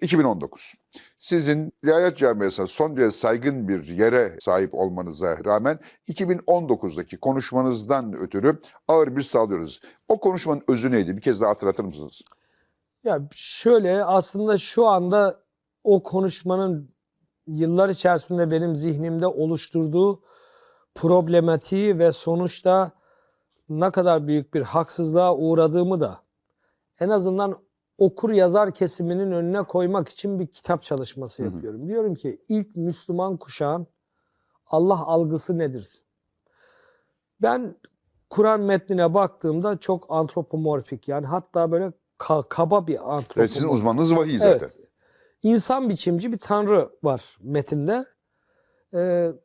2019. Sizin ilahiyat camiasına son derece saygın bir yere sahip olmanıza rağmen 2019'daki konuşmanızdan ötürü ağır bir saldırıyoruz. O konuşmanın özü neydi? Bir kez daha hatırlatır mısınız? Ya şöyle, aslında şu anda o konuşmanın yıllar içerisinde benim zihnimde oluşturduğu problematiği ve sonuçta ne kadar büyük bir haksızlığa uğradığımı da en azından okur yazar kesiminin önüne koymak için bir kitap çalışması yapıyorum. Diyorum ki ilk Müslüman kuşağın Allah algısı nedir? Ben Kur'an metnine baktığımda çok antropomorfik, yani hatta böyle kaba bir antropomorfik. Evet, sizin uzmanınız vahiy zaten. Evet. İnsan biçimci bir tanrı var metinde.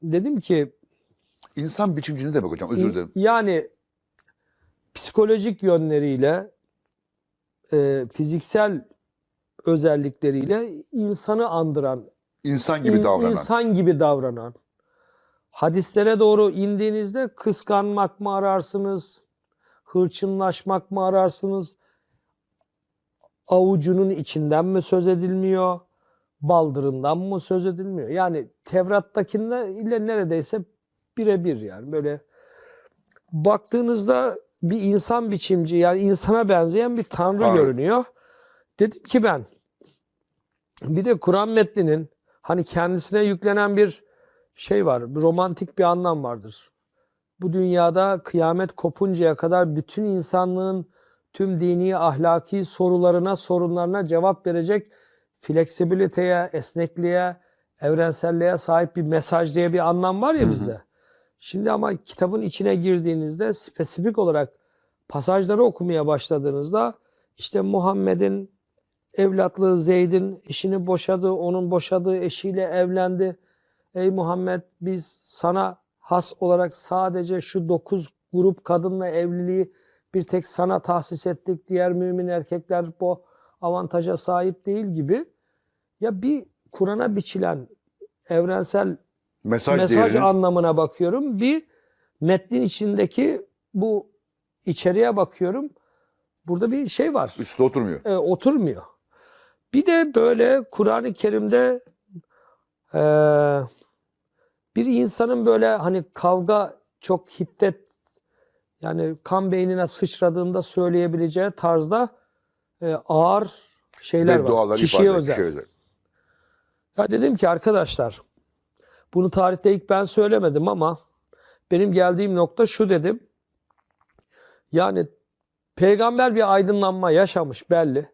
Dedim ki... İnsan biçimci ne demek hocam? Özür dilerim. Yani psikolojik yönleriyle, fiziksel özellikleriyle insanı andıran, İnsan gibi davranan. İnsan gibi davranan. Hadislere doğru indiğinizde kıskanmak mı ararsınız, hırçınlaşmak mı ararsınız, avucunun içinden mi söz edilmiyor, baldırından mı söz edilmiyor? Yani Tevrat'takinde ile neredeyse birebir, yani böyle baktığınızda bir insan biçimci, yani insana benzeyen bir tanrı görünüyor. Dedim ki ben bir de Kur'an metninin hani kendisine yüklenen bir şey var, bir romantik bir anlam vardır. Bu dünyada kıyamet kopuncaya kadar bütün insanlığın tüm dini, ahlaki sorunlarına cevap verecek fleksibiliteye, esnekliğe, evrenselliğe sahip bir mesaj diye bir anlam var ya bizde. Şimdi ama kitabın içine girdiğinizde spesifik olarak pasajları okumaya başladığınızda işte Muhammed'in evlatlığı Zeyd'in eşini boşadı, onun boşadığı eşiyle evlendi. Ey Muhammed, biz sana has olarak sadece şu 9 grup kadınla evliliği bir tek sana tahsis ettik. Diğer mümin erkekler bu avantaja sahip değil gibi. Ya bir Kur'an'a biçilen evrensel mesaj anlamına bakıyorum. Bir metnin içindeki bu içeriğe bakıyorum. Burada bir şey var. Üstü oturmuyor. Oturmuyor. Bir de böyle Kur'an-ı Kerim'de bir insanın böyle hani kavga, çok hiddet, yani kan beynine sıçradığında söyleyebileceği tarzda ağır şeyler var. Kişiye özel. Ya dedim ki arkadaşlar, bunu tarihte ilk ben söylemedim ama benim geldiğim nokta şu dedim. Yani peygamber bir aydınlanma yaşamış belli.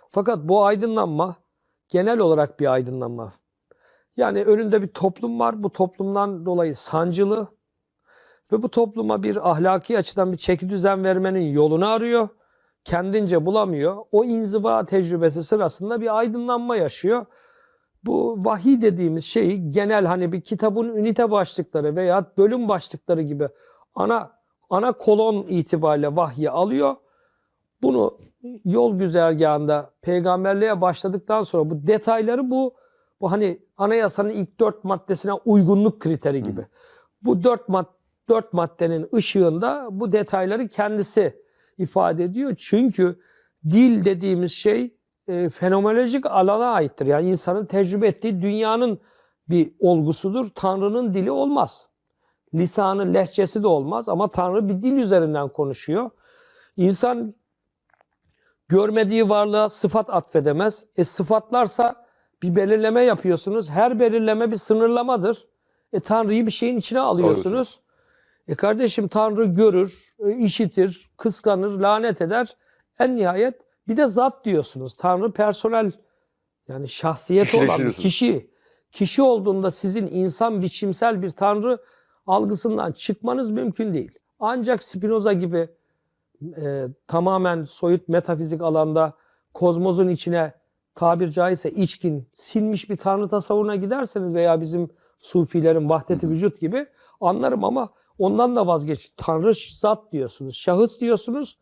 Fakat bu aydınlanma genel olarak bir aydınlanma. Yani önünde bir toplum var. Bu toplumdan dolayı sancılı ve bu topluma bir ahlaki açıdan bir çekidüzen vermenin yolunu arıyor. Kendince bulamıyor. O inziva tecrübesi sırasında bir aydınlanma yaşıyor. Bu vahiy dediğimiz şeyi genel, hani bir kitabın ünite başlıkları veya bölüm başlıkları gibi ana kolon itibariyle vahyi alıyor. Bunu yol güzergahında peygamberliğe başladıktan sonra bu detayları bu hani anayasanın ilk 4 maddesine uygunluk kriteri gibi. Bu 4 maddenin ışığında bu detayları kendisi ifade ediyor. Çünkü dil dediğimiz şey fenomenolojik alana aittir. Yani insanın tecrübe ettiği dünyanın bir olgusudur. Tanrı'nın dili olmaz. Lisanı, lehçesi de olmaz ama Tanrı bir dil üzerinden konuşuyor. İnsan görmediği varlığa sıfat atfedemez. Sıfatlarsa bir belirleme yapıyorsunuz. Her belirleme bir sınırlamadır. Tanrı'yı bir şeyin içine alıyorsunuz. Kardeşim, Tanrı görür, işitir, kıskanır, lanet eder. En nihayet bir de zat diyorsunuz. Tanrı personel, yani şahsiyeti olan bir kişi. Kişi olduğunda sizin insan biçimsel bir Tanrı algısından çıkmanız mümkün değil. Ancak Spinoza gibi tamamen soyut metafizik alanda kozmosun içine tabir caizse içkin, sinmiş bir Tanrı tasavvuruna giderseniz veya bizim Sufilerin vahdet-i vücut gibi anlarım ama ondan da vazgeç. Tanrı zat diyorsunuz, şahıs diyorsunuz.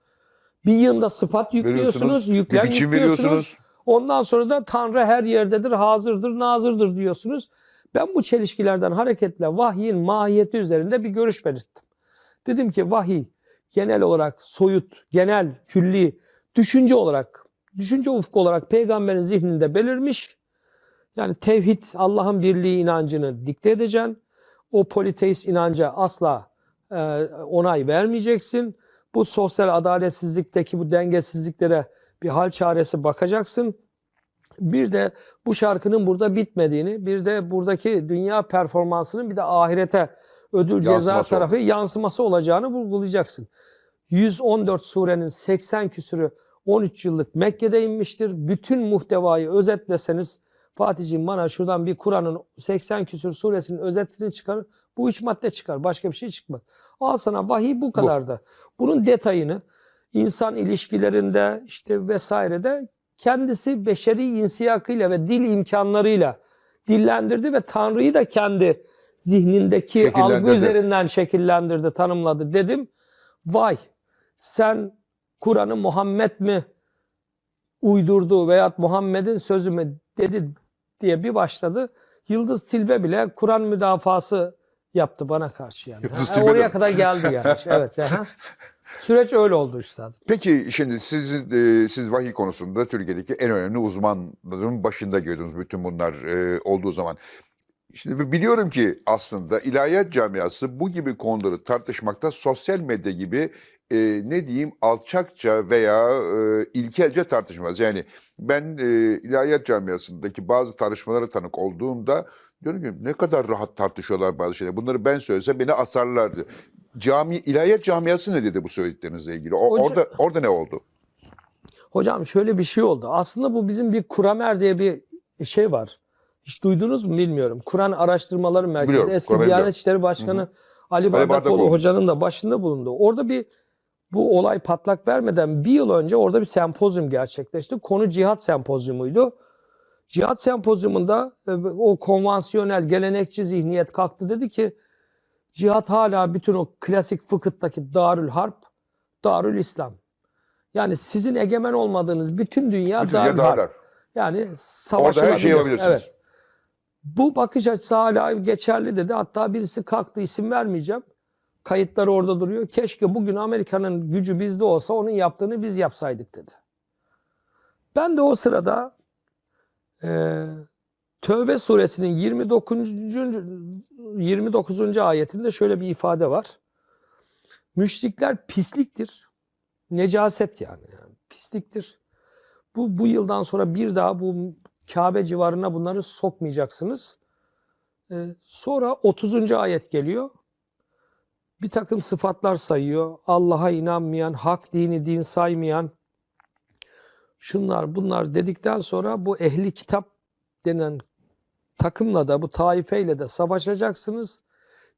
Bir yığında sıfat yüklüyorsunuz, yüklem yüklüyorsunuz. Ondan sonra da Tanrı her yerdedir, hazırdır, nazırdır diyorsunuz. Ben bu çelişkilerden hareketle vahyin mahiyeti üzerinde bir görüş belirttim. Dedim ki vahiy genel olarak soyut, genel, külli, düşünce olarak düşünce ufku olarak peygamberin zihninde belirmiş. Yani tevhid, Allah'ın birliği inancını dikte edeceksin. O politeist inanca asla onay vermeyeceksin. Bu sosyal adaletsizlikteki bu dengesizliklere bir hal çaresi bakacaksın. Bir de bu şarkının burada bitmediğini, bir de buradaki dünya performansının bir de ahirete ödül ceza tarafı yansıması olacağını vurgulayacaksın. 114 surenin 80 küsürü 13 yıllık Mekke'de inmiştir. Bütün muhtevayı özetleseniz, Fatih'ciğim bana şuradan bir Kur'an'ın 80 küsür suresinin özetini çıkarır. Bu 3 madde çıkar. Başka bir şey çıkmaz. Al sana vahiy bu kadar da. Bunun detayını insan ilişkilerinde işte vesairede kendisi beşeri insiyakıyla ve dil imkanlarıyla dillendirdi ve Tanrı'yı da kendi zihnindeki algı üzerinden şekillendirdi, tanımladı. Dedim vay sen Kur'an'ı Muhammed mi uydurdu veya Muhammed'in sözü mü dedi diye bir başladı. Yıldız Tilbe bile Kur'an müdafası yaptı bana karşı yani. Oraya kadar geldi yani. Evet. Süreç öyle oldu üstadım. Peki şimdi siz vahiy konusunda Türkiye'deki en önemli uzmanların başında gördünüz bütün bunlar olduğu zaman. Şimdi biliyorum ki aslında ilahiyat camiası bu gibi konuları tartışmakta sosyal medya gibi ne diyeyim alçakça veya ilkelce tartışmaz. Yani ben ilahiyat camiasındaki bazı tartışmalara tanık olduğumda diyorum ki ne kadar rahat tartışıyorlar bazı şeyler. Bunları ben söylesem beni asarlardı. İlahiyat camiası ne dedi bu söylediklerinizle ilgili? Orada ne oldu? Hocam şöyle bir şey oldu. Aslında bu bizim bir Kuramer diye bir şey var. Hiç duydunuz mu bilmiyorum. Kur'an Araştırmaları Merkezi. Biliyorum, Eski Diyanet İşleri Başkanı Ali Bardakoğlu hocanın da başında bulundu. Orada bu olay patlak vermeden bir yıl önce orada bir sempozyum gerçekleşti. Konu cihat sempozyumuydu. Cihat sempozyumunda o konvansiyonel gelenekçi zihniyet kalktı, dedi ki cihat hala bütün o klasik fıkıhtaki Darül Harp, Darül İslam. Yani sizin egemen olmadığınız bütün dünya Darül Harp. Yani savaşılabilir. Orada her şey yapabilirsiniz. Evet. Bu bakış açısı hala geçerli dedi. Hatta birisi kalktı, isim vermeyeceğim. Kayıtları orada duruyor. Keşke bugün Amerika'nın gücü bizde olsa onun yaptığını biz yapsaydık dedi. Ben de o sırada Tövbe suresinin 29. ayetinde şöyle bir ifade var. Müşrikler pisliktir. Necaset yani pisliktir. Bu yıldan sonra bir daha bu Kabe civarına bunları sokmayacaksınız. Sonra 30. ayet geliyor. Bir takım sıfatlar sayıyor. Allah'a inanmayan, hak dini din saymayan, şunlar bunlar dedikten sonra bu ehli kitap denen takımla da bu taifeyle de savaşacaksınız.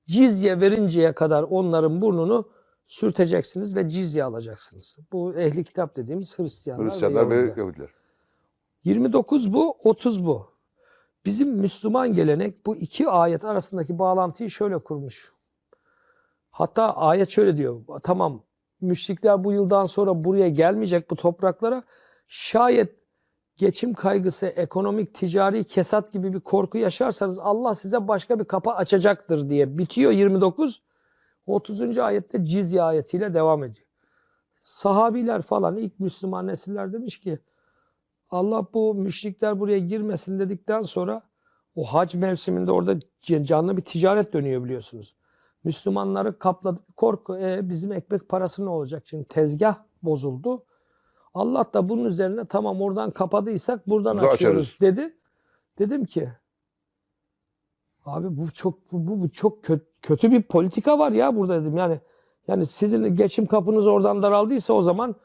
Cizye verinceye kadar onların burnunu sürteceksiniz ve cizye alacaksınız. Bu ehli kitap dediğimiz Hristiyanlar ve Yahudiler. 29 bu, 30 bu. Bizim Müslüman gelenek bu iki ayet arasındaki bağlantıyı şöyle kurmuş. Hatta ayet şöyle diyor. Tamam, müşrikler bu yıldan sonra buraya gelmeyecek, bu topraklara. Şayet geçim kaygısı, ekonomik, ticari kesat gibi bir korku yaşarsanız Allah size başka bir kapı açacaktır diye bitiyor 29. 30. ayette cizye ayetiyle devam ediyor. Sahabiler falan ilk Müslüman nesiller demiş ki Allah bu müşrikler buraya girmesin dedikten sonra o hac mevsiminde orada canlı bir ticaret dönüyor biliyorsunuz. Müslümanları kapladı korku. Bizim ekmek parası ne olacak? Şimdi tezgah bozuldu. Allah da bunun üzerine tamam oradan kapadıysak buradan açıyoruz dedi. Dedim ki abi bu çok kötü bir politika var ya burada dedim. Yani sizin geçim kapınız oradan daraldıysa o zaman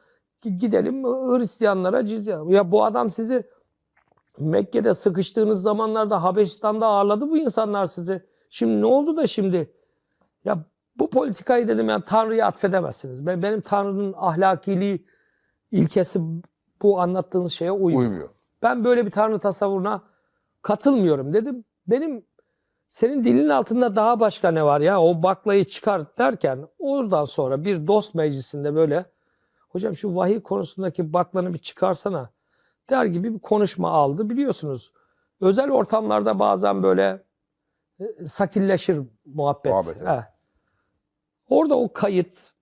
gidelim Hristiyanlara cizye. Ya bu adam sizi Mekke'de sıkıştığınız zamanlarda Habeşistan'da ağırladı bu insanlar sizi. Şimdi ne oldu da şimdi? Ya bu politikayı dedim yani Tanrı'ya atfedemezsiniz. Benim Tanrı'nın ahlakiliği ilkesi bu anlattığınız şeye uymuyor. Ben böyle bir Tanrı tasavvuruna katılmıyorum dedim. Senin dilin altında daha başka ne var ya? O baklayı çıkar derken oradan sonra bir dost meclisinde böyle hocam şu vahiy konusundaki baklanı bir çıkarsana der gibi bir konuşma aldı. Biliyorsunuz özel ortamlarda bazen böyle sakilleşir muhabbet. Evet. Orada o kayıt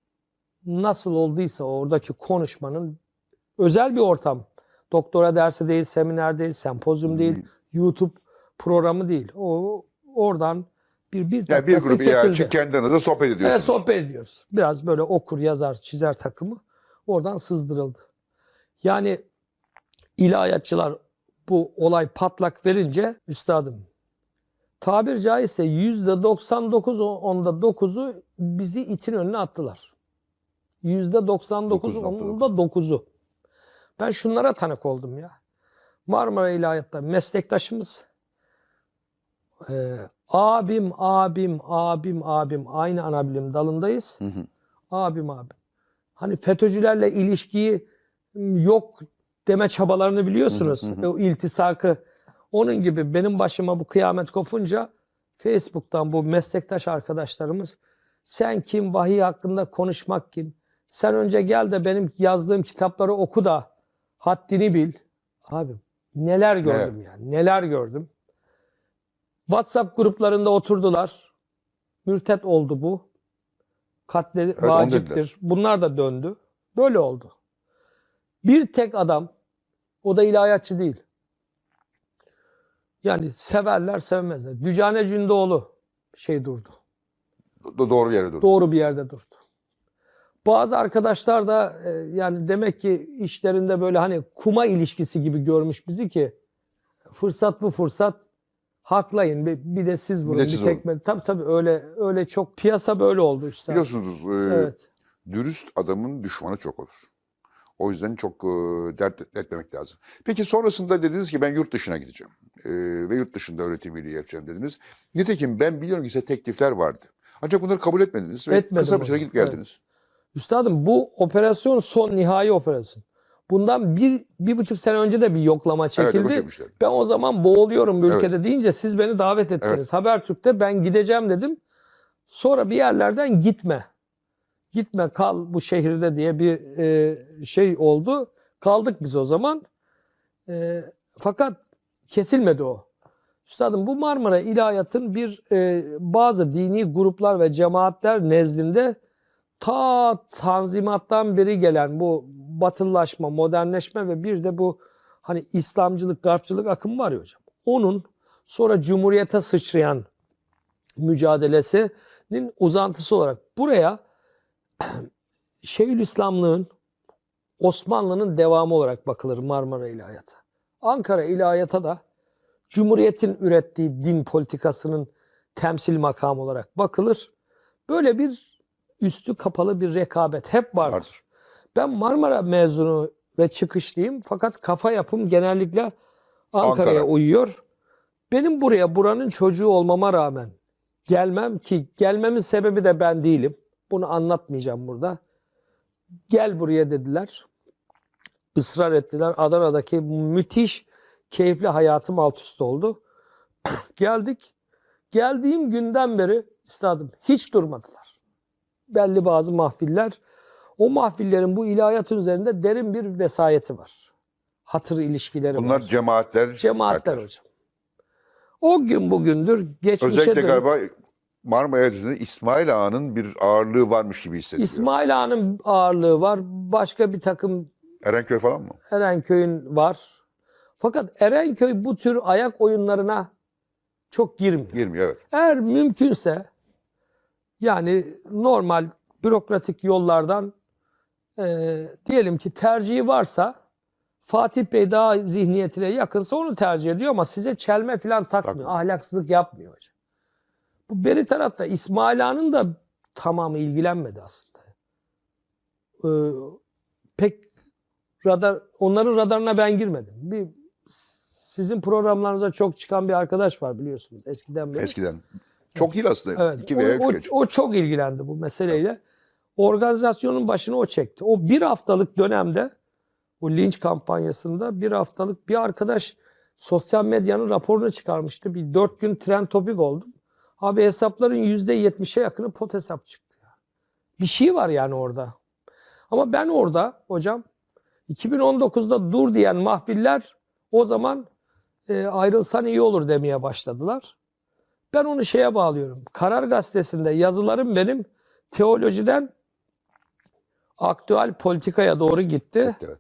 nasıl olduysa oradaki konuşmanın özel bir ortam. doktora dersi değil, seminer değil, sempozyum değil, YouTube programı değil. O oradan bir Yani bir dakikası grup kesildi. ilahiyatçı kendi aranızda sohbet ediyorsunuz. Evet, sohbet ediyoruz. Biraz böyle okur, yazar, çizer takımı oradan sızdırıldı. Yani ilahiyatçılar bu olay patlak verince üstadım, tabir caizse %99 onda 9'u bizi itin önüne attılar. %99 onda 9'u. Ben şunlara tanık oldum ya. Marmara İlahiyat'ta meslektaşımız, abim aynı anabilim dalındayız. Abim. Hani FETÖ'cülerle ilişkiyi yok deme çabalarını biliyorsunuz. O iltisakı. Onun gibi benim başıma bu kıyamet kopunca Facebook'tan bu meslektaş arkadaşlarımız, sen kim, vahiy hakkında konuşmak kim? Sen önce gel de benim yazdığım kitapları oku da haddini bil. Abi neler gördüm yani. Neler gördüm. WhatsApp gruplarında oturdular. Mürtet oldu bu. Katle vaciptir. Bunlar da döndü. Böyle oldu. Bir tek adam, o da ilahiyatçı değil. Yani severler sevmezler. Dücane Cündoğlu durdu. Doğru bir yerde durdu. Doğru bir yerde durdu. Bazı arkadaşlar da yani demek ki işlerinde böyle hani kuma ilişkisi gibi görmüş bizi ki fırsat bu fırsat, haklayın bir de siz vurun, bir tekme. Tabii öyle çok piyasa böyle oldu üstad. Biliyorsunuz evet. Dürüst adamın düşmanı çok olur. O yüzden çok dert etmemek lazım. Peki sonrasında dediniz ki ben yurt dışına gideceğim. Ve yurt dışında öğretim üyeliği yapacağım dediniz. Nitekim ben biliyorum ki size teklifler vardı. Ancak bunları kabul etmediniz ve kısa bir süre gidip geldiniz. Evet. Üstadım bu operasyon son nihai operasyon. Bundan bir buçuk sene önce de bir yoklama çekildi. Evet, ben o zaman boğuluyorum bu ülkede deyince siz beni davet ettiniz. Evet. Habertürk'te ben gideceğim dedim. Sonra bir yerlerden gitme kal bu şehirde diye bir oldu. Kaldık biz o zaman. Fakat kesilmedi o. Üstadım bu Marmara İlahiyat'ın bazı dini gruplar ve cemaatler nezdinde ta Tanzimat'tan beri gelen bu batılılaşma, modernleşme ve bir de bu hani İslamcılık, Garpçılık akımı var ya hocam. Onun sonra Cumhuriyet'e sıçrayan mücadelesinin uzantısı olarak buraya Şeyhülislamlığın, Osmanlı'nın devamı olarak bakılır Marmara İlahiyat'a. Ankara İlahiyat'a da Cumhuriyet'in ürettiği din politikasının temsil makamı olarak bakılır. Böyle bir üstü kapalı bir rekabet hep vardır. Ben Marmara mezunu ve çıkışlıyım fakat kafa yapım genellikle Ankara'ya uyuyor. Benim buranın çocuğu olmama rağmen gelmemin sebebi de ben değilim. Bunu anlatmayacağım burada. Gel buraya dediler. Israr ettiler. Adana'daki müthiş, keyifli hayatım alt üst oldu. Geldik. Geldiğim günden beri üstadım hiç durmadılar. Belli bazı mahfiller. O mahfillerin bu ilahiyatın üzerinde derin bir vesayeti var. Hatır ilişkileri Bunlar var. Cemaatler hocam. O gün bugündür geçmişe özellikle dönüp, galiba Marmara üzerinde İsmail Ağa'nın bir ağırlığı varmış gibi hissediliyor. İsmail Ağa'nın ağırlığı var. Başka bir takım Erenköy falan mı? Erenköy'ün var. Fakat Erenköy bu tür ayak oyunlarına çok girmiyor. Girmiyor, evet. Eğer mümkünse yani normal bürokratik yollardan diyelim ki tercihi varsa Fatih Bey daha zihniyetine yakınsa onu tercih ediyor ama size çelme falan takmıyor. Ahlaksızlık yapmıyor hocam. Bu beri tarafta İsmail Ağa'nın da tamamı ilgilenmedi aslında. Pek onların radarına ben girmedim. Sizin programlarınıza çok çıkan bir arkadaş var biliyorsunuz eskiden beri. Eskiden. Çok değil aslında. Evet. 2 veya 3 o çok ilgilendi bu meseleyle. Evet. Organizasyonun başını o çekti. O bir haftalık dönemde o linç kampanyasında bir haftalık bir arkadaş sosyal medyanın raporunu çıkarmıştı. Bir 4 gün trend topik oldu. Abi hesapların %70'e yakını pot hesap çıktı. Bir şey var yani orada. Ama ben orada hocam 2019'da dur diyen mahfiller o zaman ayrılsan iyi olur demeye başladılar. Ben onu şeye bağlıyorum. Karar Gazetesi'nde yazılarım benim teolojiden aktüel politikaya doğru gitti. Evet.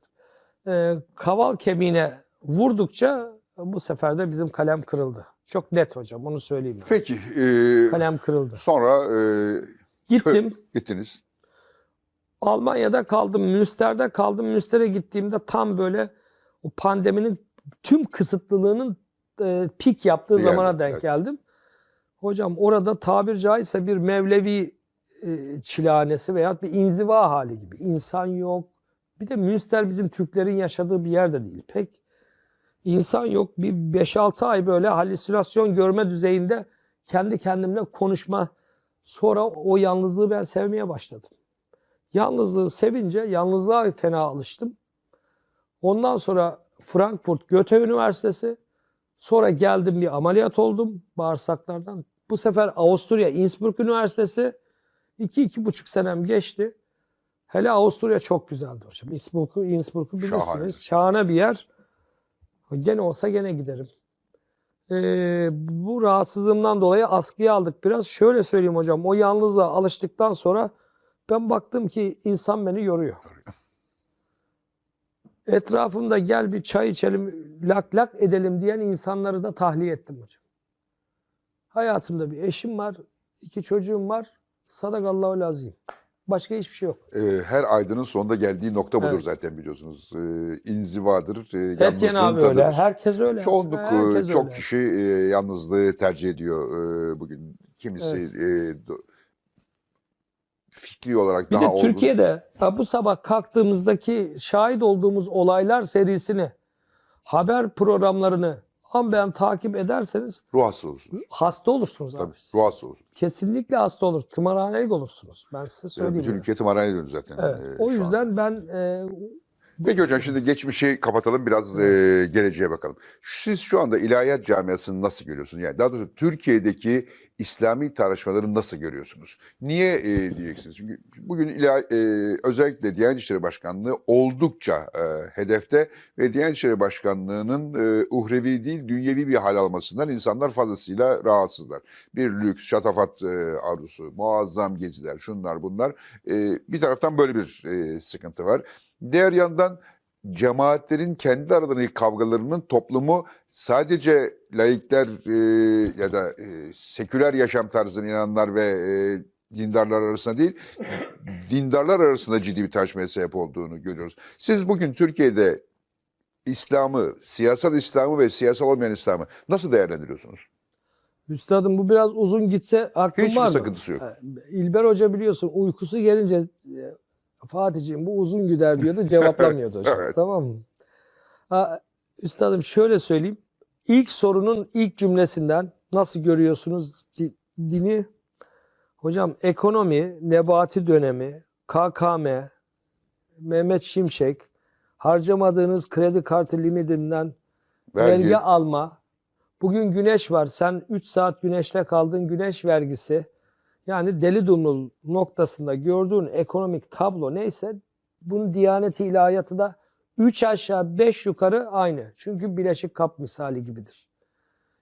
kaval kemiğine vurdukça bu sefer de bizim kalem kırıldı. Çok net hocam, onu söyleyeyim. Peki. Kalem kırıldı. Sonra gittim. gittiniz. Almanya'da kaldım. Münster'de kaldım. Münster'e gittiğimde tam böyle o pandeminin tüm kısıtlılığının pik yaptığı zamana denk geldim. Hocam orada tabir caizse bir Mevlevi çilehanesi veya bir inziva hali gibi. İnsan yok. Bir de Münster bizim Türklerin yaşadığı bir yer de değil. Pek insan yok. Bir 5-6 ay böyle halüsinasyon görme düzeyinde kendi kendimle konuşma. Sonra o yalnızlığı ben sevmeye başladım. Yalnızlığı sevince yalnızlığa fena alıştım. Ondan sonra Frankfurt Goethe Üniversitesi. Sonra geldim, bir ameliyat oldum bağırsaklardan. Bu sefer Avusturya Innsbruck Üniversitesi. 2-2,5 senem geçti. Hele Avusturya çok güzeldi hocam. Innsbruck'u bilirsiniz. Şahane bir yer. Gene olsa gene giderim. Bu rahatsızlığımdan dolayı askıya aldık biraz. Şöyle söyleyeyim hocam. O yalnızlığa alıştıktan sonra ben baktım ki insan beni yoruyor. Etrafımda gel bir çay içelim, lak lak edelim diyen insanları da tahliye ettim hocam. Hayatımda bir eşim var, 2 çocuğum var. Sadakallahu lazim. Başka hiçbir şey yok. Her aydının sonunda geldiği nokta budur zaten, biliyorsunuz. İnzivadır, Etiyen abi tadıdır. öyle, herkes öyle. Çoğunluk, Herkes çok öyle. kişi yalnızlığı tercih ediyor bugün. Kimisi fikri olarak Bir daha de olgun. Türkiye'de bu sabah kalktığımızdaki şahit olduğumuz olaylar serisini, haber programlarını ben takip ederseniz Ruh hastası olursunuz. hasta olursunuz abi. Tabii, ruh hastası olursunuz. Kesinlikle hasta olur. Tımarhanelik olursunuz. Ben size söyleyeyim. Bütün ülke tımarhaneye döndü zaten. Evet. O yüzden ben Peki hocam, şimdi geçmişi kapatalım, biraz geleceğe bakalım. Siz şu anda ilahiyat camiasını nasıl görüyorsunuz? Yani daha doğrusu Türkiye'deki İslami tartışmaları nasıl görüyorsunuz? Niye diyeceksiniz? Çünkü bugün özellikle Diyanet İşleri Başkanlığı oldukça hedefte ve Diyanet İşleri Başkanlığı'nın uhrevi değil dünyevi bir hal almasından insanlar fazlasıyla rahatsızlar. Bir lüks, şatafat arzusu, muazzam geziler, şunlar bunlar. Bir taraftan böyle bir sıkıntı var. Diğer yandan cemaatlerin kendi aralarındaki kavgalarının toplumu sadece laikler ya da seküler yaşam tarzına inananlar ve dindarlar arasında değil, dindarlar arasında ciddi bir tartışmaya sebep olduğunu görüyoruz. Siz bugün Türkiye'de İslam'ı, siyasal İslam'ı ve siyasal olmayan İslam'ı nasıl değerlendiriyorsunuz? üstadım bu biraz uzun gitse aklım Hiçbir var mı? sakıntısı yok. İlber Hoca biliyorsun uykusu gelince Fatih'ciğim bu uzun gider diyordu, cevaplamıyordu hocam. Evet. Tamam mı? Üstadım şöyle söyleyeyim. İlk sorunun ilk cümlesinden nasıl görüyorsunuz dini? Hocam ekonomi, Nebati dönemi, KKM, Mehmet Şimşek, harcamadığınız kredi kartı limitinden vergi alma. Bugün güneş var. Sen 3 saat güneşte kaldın, güneş vergisi. Yani deli dumrul noktasında gördüğün ekonomik tablo neyse bunun Diyanet-i İlahiyatı da 3 aşağı 5 yukarı aynı. Çünkü Birleşik Kap misali gibidir.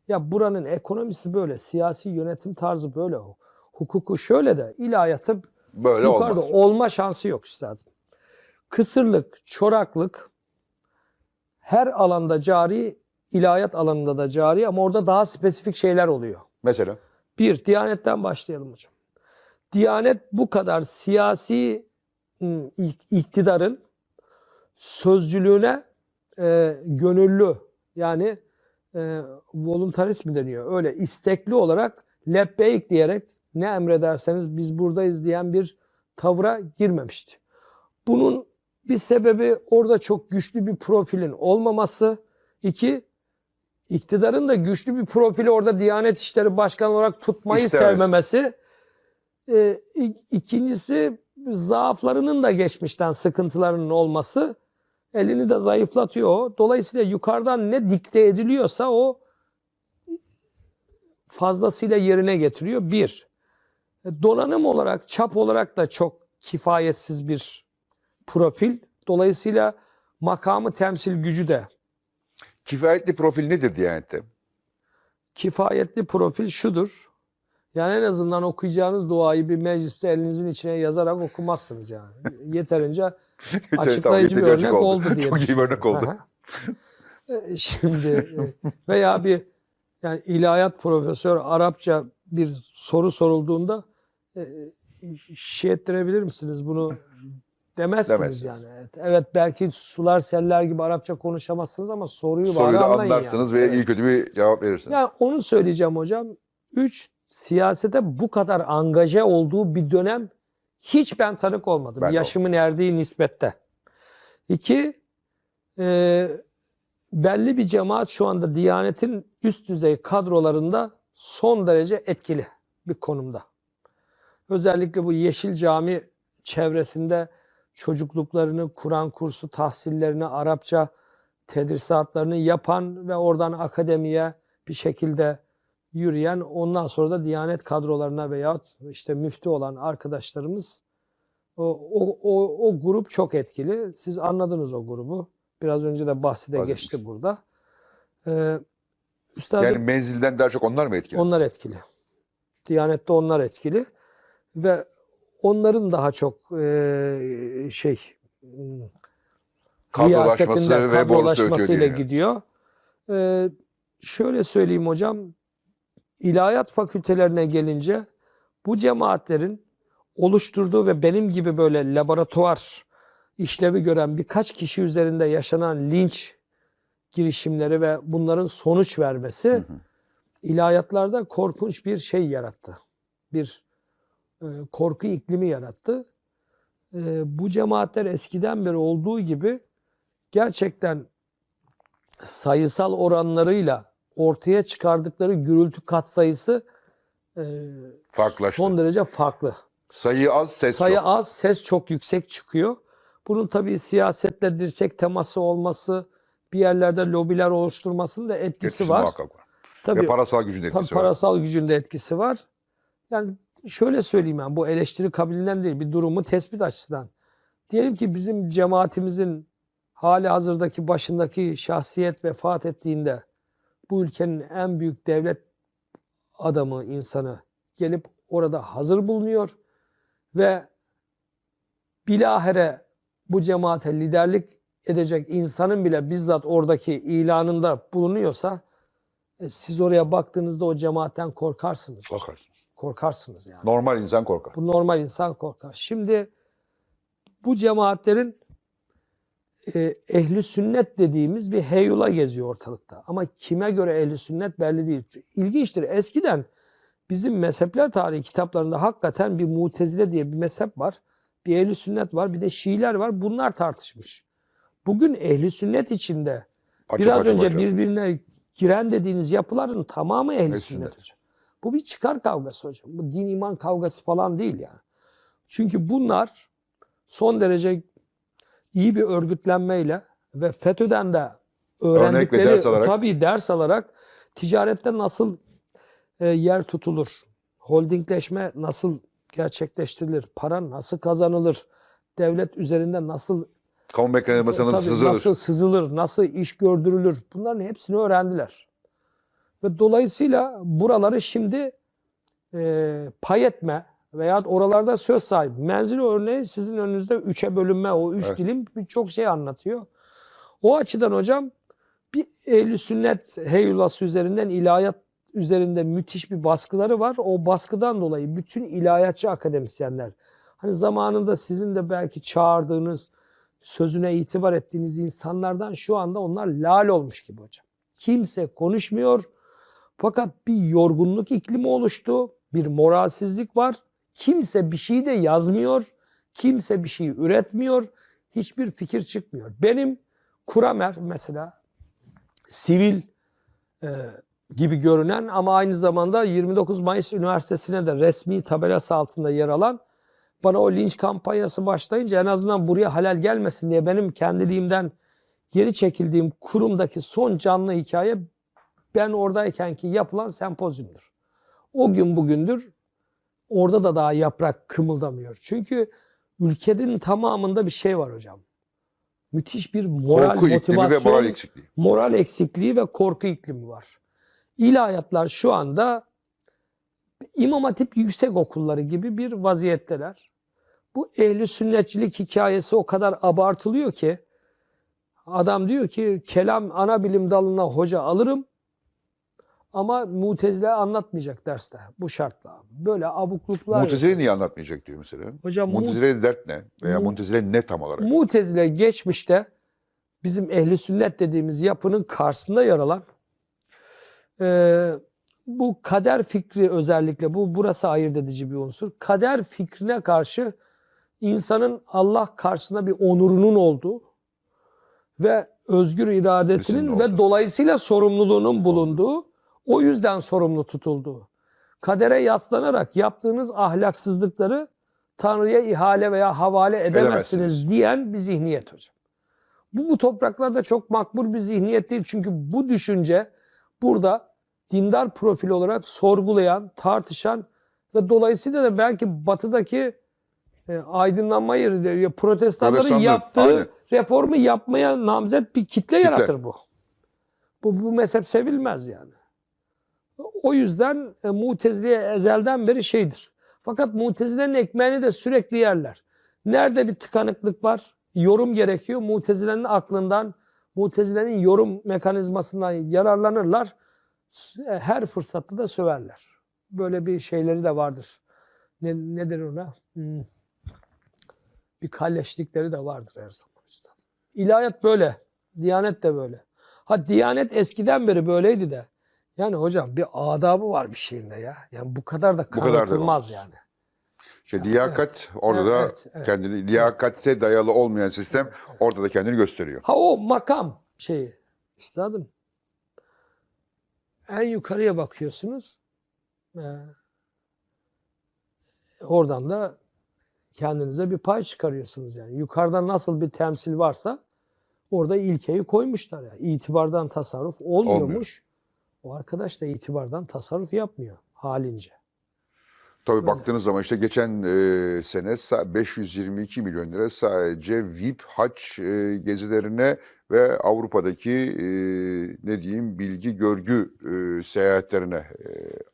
Ya buranın ekonomisi böyle, siyasi yönetim tarzı böyle, hukuku şöyle de ilahiyatı böyle yukarıda olmaz. olma şansı yok üstadım. Kısırlık, çoraklık her alanda cari, ilahiyat alanında da cari ama orada daha spesifik şeyler oluyor. Mesela? Bir, Diyanet'ten başlayalım hocam. Diyanet bu kadar siyasi iktidarın sözcülüğüne gönüllü, yani voluntarist mi deniyor? Öyle istekli olarak lebbeyk diyerek ne emrederseniz biz buradayız diyen bir tavra girmemişti. Bunun bir sebebi orada çok güçlü bir profilin olmaması. 2, iktidarın da güçlü bir profili orada Diyanet İşleri Başkanı olarak tutmayı sevmemesi. İkincisi zaaflarının da geçmişten sıkıntılarının olması. Elini de zayıflatıyor. Dolayısıyla yukarıdan ne dikte ediliyorsa o fazlasıyla yerine getiriyor. Bir, donanım olarak, çap olarak da çok kifayetsiz bir profil. Dolayısıyla makamı temsil gücü de. Kifayetli profil nedir Diyanet'te? Kifayetli profil şudur. Yani en azından okuyacağınız duayı bir mecliste elinizin içine yazarak okumazsınız yani. Yeterince açıklayıcı bir örnek oldu diye Çok iyi bir örnek oldu. Şimdi veya bir yani ilahiyat profesör Arapça bir soru sorulduğunda şey ettirebilir misiniz bunu demezsiniz yani. Evet belki sular seller gibi Arapça konuşamazsınız ama soruyu da anlarsınız yani. ve iyi kötü bir cevap verirsiniz. Ya onu söyleyeceğim hocam. 3 siyasete bu kadar angaje olduğu bir dönem hiç ben tanık olmadım. Yaşımın erdiği nispette. 2 belli bir cemaat şu anda Diyanet'in üst düzey kadrolarında son derece etkili bir konumda. Özellikle bu Yeşil Cami çevresinde çocukluklarını, Kur'an kursu tahsillerini, Arapça tedrisatlarını yapan ve oradan akademiye bir şekilde yürüyen, ondan sonra da Diyanet kadrolarına veyahut işte müftü olan arkadaşlarımız o grup çok etkili. Siz anladınız o grubu. Biraz önce de bahsede geçti burada. Üstadım, yani menzilden daha çok onlar mı etkili? Onlar etkili. Diyanet'te onlar etkili. Ve onların daha çok kadrolaşması ve borusu ötüyor gidiyor. Şöyle söyleyeyim hocam. İlahiyat fakültelerine gelince bu cemaatlerin oluşturduğu ve benim gibi böyle laboratuvar işlevi gören birkaç kişi üzerinde yaşanan linç girişimleri ve bunların sonuç vermesi ilahiyatlarda korkunç bir şey yarattı. Bir korku iklimi yarattı. Bu cemaatler eskiden beri olduğu gibi gerçekten sayısal oranlarıyla ortaya çıkardıkları gürültü katsayısı son derece farklı. Sayı az, ses Sayı çok. az, ses çok yüksek çıkıyor. Bunun tabii siyasetle dirsek teması olması, bir yerlerde lobiler oluşturmasının da etkisi var. Muhakkak var. Tabii, ve parasal gücün etkisi var. Parasal gücün de etkisi var. Yani şöyle söyleyeyim ben, bu eleştiri kabiliğinden değil, bir durumu tespit açısından. Diyelim ki bizim cemaatimizin hali hazırdaki başındaki şahsiyet vefat ettiğinde bu ülkenin en büyük devlet adamı, insanı gelip orada hazır bulunuyor ve bilahare bu cemaate liderlik edecek insanın bile bizzat oradaki ilanında bulunuyorsa siz oraya baktığınızda o cemaatten korkarsınız. Korkarsınız yani. Normal insan korkar. Bu normal insan korkar. Şimdi bu cemaatlerin ehli sünnet dediğimiz bir heyula geziyor ortalıkta. Ama kime göre ehli sünnet belli değil. İlginçtir. Eskiden bizim mezhepler tarihi kitaplarında hakikaten bir Mutezile diye bir mezhep var. Bir ehli sünnet var. Bir de Şiiler var. Bunlar tartışmış. Bugün ehli sünnet içinde biraz önce birbirine giren dediğiniz yapıların tamamı ehli sünnet hocam. Bu bir çıkar kavgası hocam. Bu din iman kavgası falan değil yani. Çünkü bunlar son derece iyi bir örgütlenmeyle ve FETÖ'den de öğrendikleri tabii ders alarak ticarette nasıl yer tutulur, holdingleşme nasıl gerçekleştirilir, para nasıl kazanılır, devlet üzerinde nasıl kamu mekanizması nasıl sızılır, nasıl iş gördürülür, bunların hepsini öğrendiler. Ve dolayısıyla buraları şimdi pay etme veya oralarda söz sahibi. Menzil örneği sizin önünüzde 3'e bölünme, o 3 dilim birçok şey anlatıyor. O açıdan hocam bir ehl-i sünnet heyulası üzerinden ilahiyat üzerinde müthiş bir baskıları var. O baskıdan dolayı bütün ilahiyatçı akademisyenler, hani zamanında sizin de belki çağırdığınız, sözüne itibar ettiğiniz insanlardan şu anda onlar lal olmuş gibi hocam. Kimse konuşmuyor. Fakat bir yorgunluk iklimi oluştu. Bir moralsizlik var. Kimse bir şey de yazmıyor. Kimse bir şey üretmiyor. Hiçbir fikir çıkmıyor. Benim Kuramer mesela sivil gibi görünen ama aynı zamanda 29 Mayıs Üniversitesi'ne de resmi tabelası altında yer alan, bana o linç kampanyası başlayınca en azından buraya halel gelmesin diye benim kendiliğimden geri çekildiğim kurumdaki son canlı hikaye ben oradayken ki yapılan sempozyumdur. O gün bugündür orada da daha yaprak kımıldamıyor. Çünkü ülkenin tamamında bir şey var hocam. Müthiş bir moral, motivasyon, ve moral eksikliği. Moral eksikliği ve korku iklimi var. İlahiyatlar şu anda İmam Hatip yüksek okulları gibi bir vaziyetteler. Bu ehli sünnetçilik hikayesi o kadar abartılıyor ki adam diyor ki kelam ana bilim dalına hoca alırım ama Mutezile anlatmayacak derste bu şartla. Böyle abukluklar. Mutezile niye anlatmayacak diyor mesela? Hocam Mutezile'de dert ne? Veya Mutezile ne tam olarak? Mutezile geçmişte bizim ehli sünnet dediğimiz yapının karşısında yer alan bu kader fikri özellikle burası ayırt edici bir unsur. Kader fikrine karşı insanın Allah karşısında bir onurunun olduğu ve özgür iradesinin ve dolayısıyla sorumluluğunun bulunduğu, o yüzden sorumlu tutulduğu. Kadere yaslanarak yaptığınız ahlaksızlıkları Tanrı'ya ihale veya havale edemezsiniz diyen bir zihniyet hocam. Bu topraklarda çok makbul bir zihniyet değil. Çünkü bu düşünce burada dindar profil olarak sorgulayan, tartışan ve dolayısıyla da belki batıdaki aydınlanmayı, protestanların yaptığı reformu yapmaya namzet bir kitle yaratır bu. Bu mezhep sevilmez yani. O yüzden Mutezile'ye ezelden beri şeydir. Fakat Mutezile'nin ekmeğini de sürekli yerler. Nerede bir tıkanıklık var, yorum gerekiyor. Mutezile'nin aklından, Mutezile'nin yorum mekanizmasından yararlanırlar. Her fırsatta da söverler. Böyle bir şeyleri de vardır. Nedir ona? Bir kalleşlikleri de vardır her zaman. İlahiyat böyle. Diyanet de böyle. Diyanet eskiden beri böyleydi de. Yani hocam bir adabı var bir şeyinde ya. Yani bu kadar da kanıtılmaz yani. Liyakat orada da kendini, liyakate dayalı olmayan sistem orada da kendini gösteriyor. O makam şeyi. Üstadım. En yukarıya bakıyorsunuz. Oradan da kendinize bir pay çıkarıyorsunuz yani. Yukarıdan nasıl bir temsil varsa orada ilkeyi koymuşlar yani. İtibardan tasarruf olmuyormuş. O arkadaş da itibardan tasarruf yapmıyor halince. Tabii baktığınız zaman işte geçen sene 522 milyon lira sadece VIP haç gezilerine ve Avrupa'daki ne diyeyim bilgi görgü seyahatlerine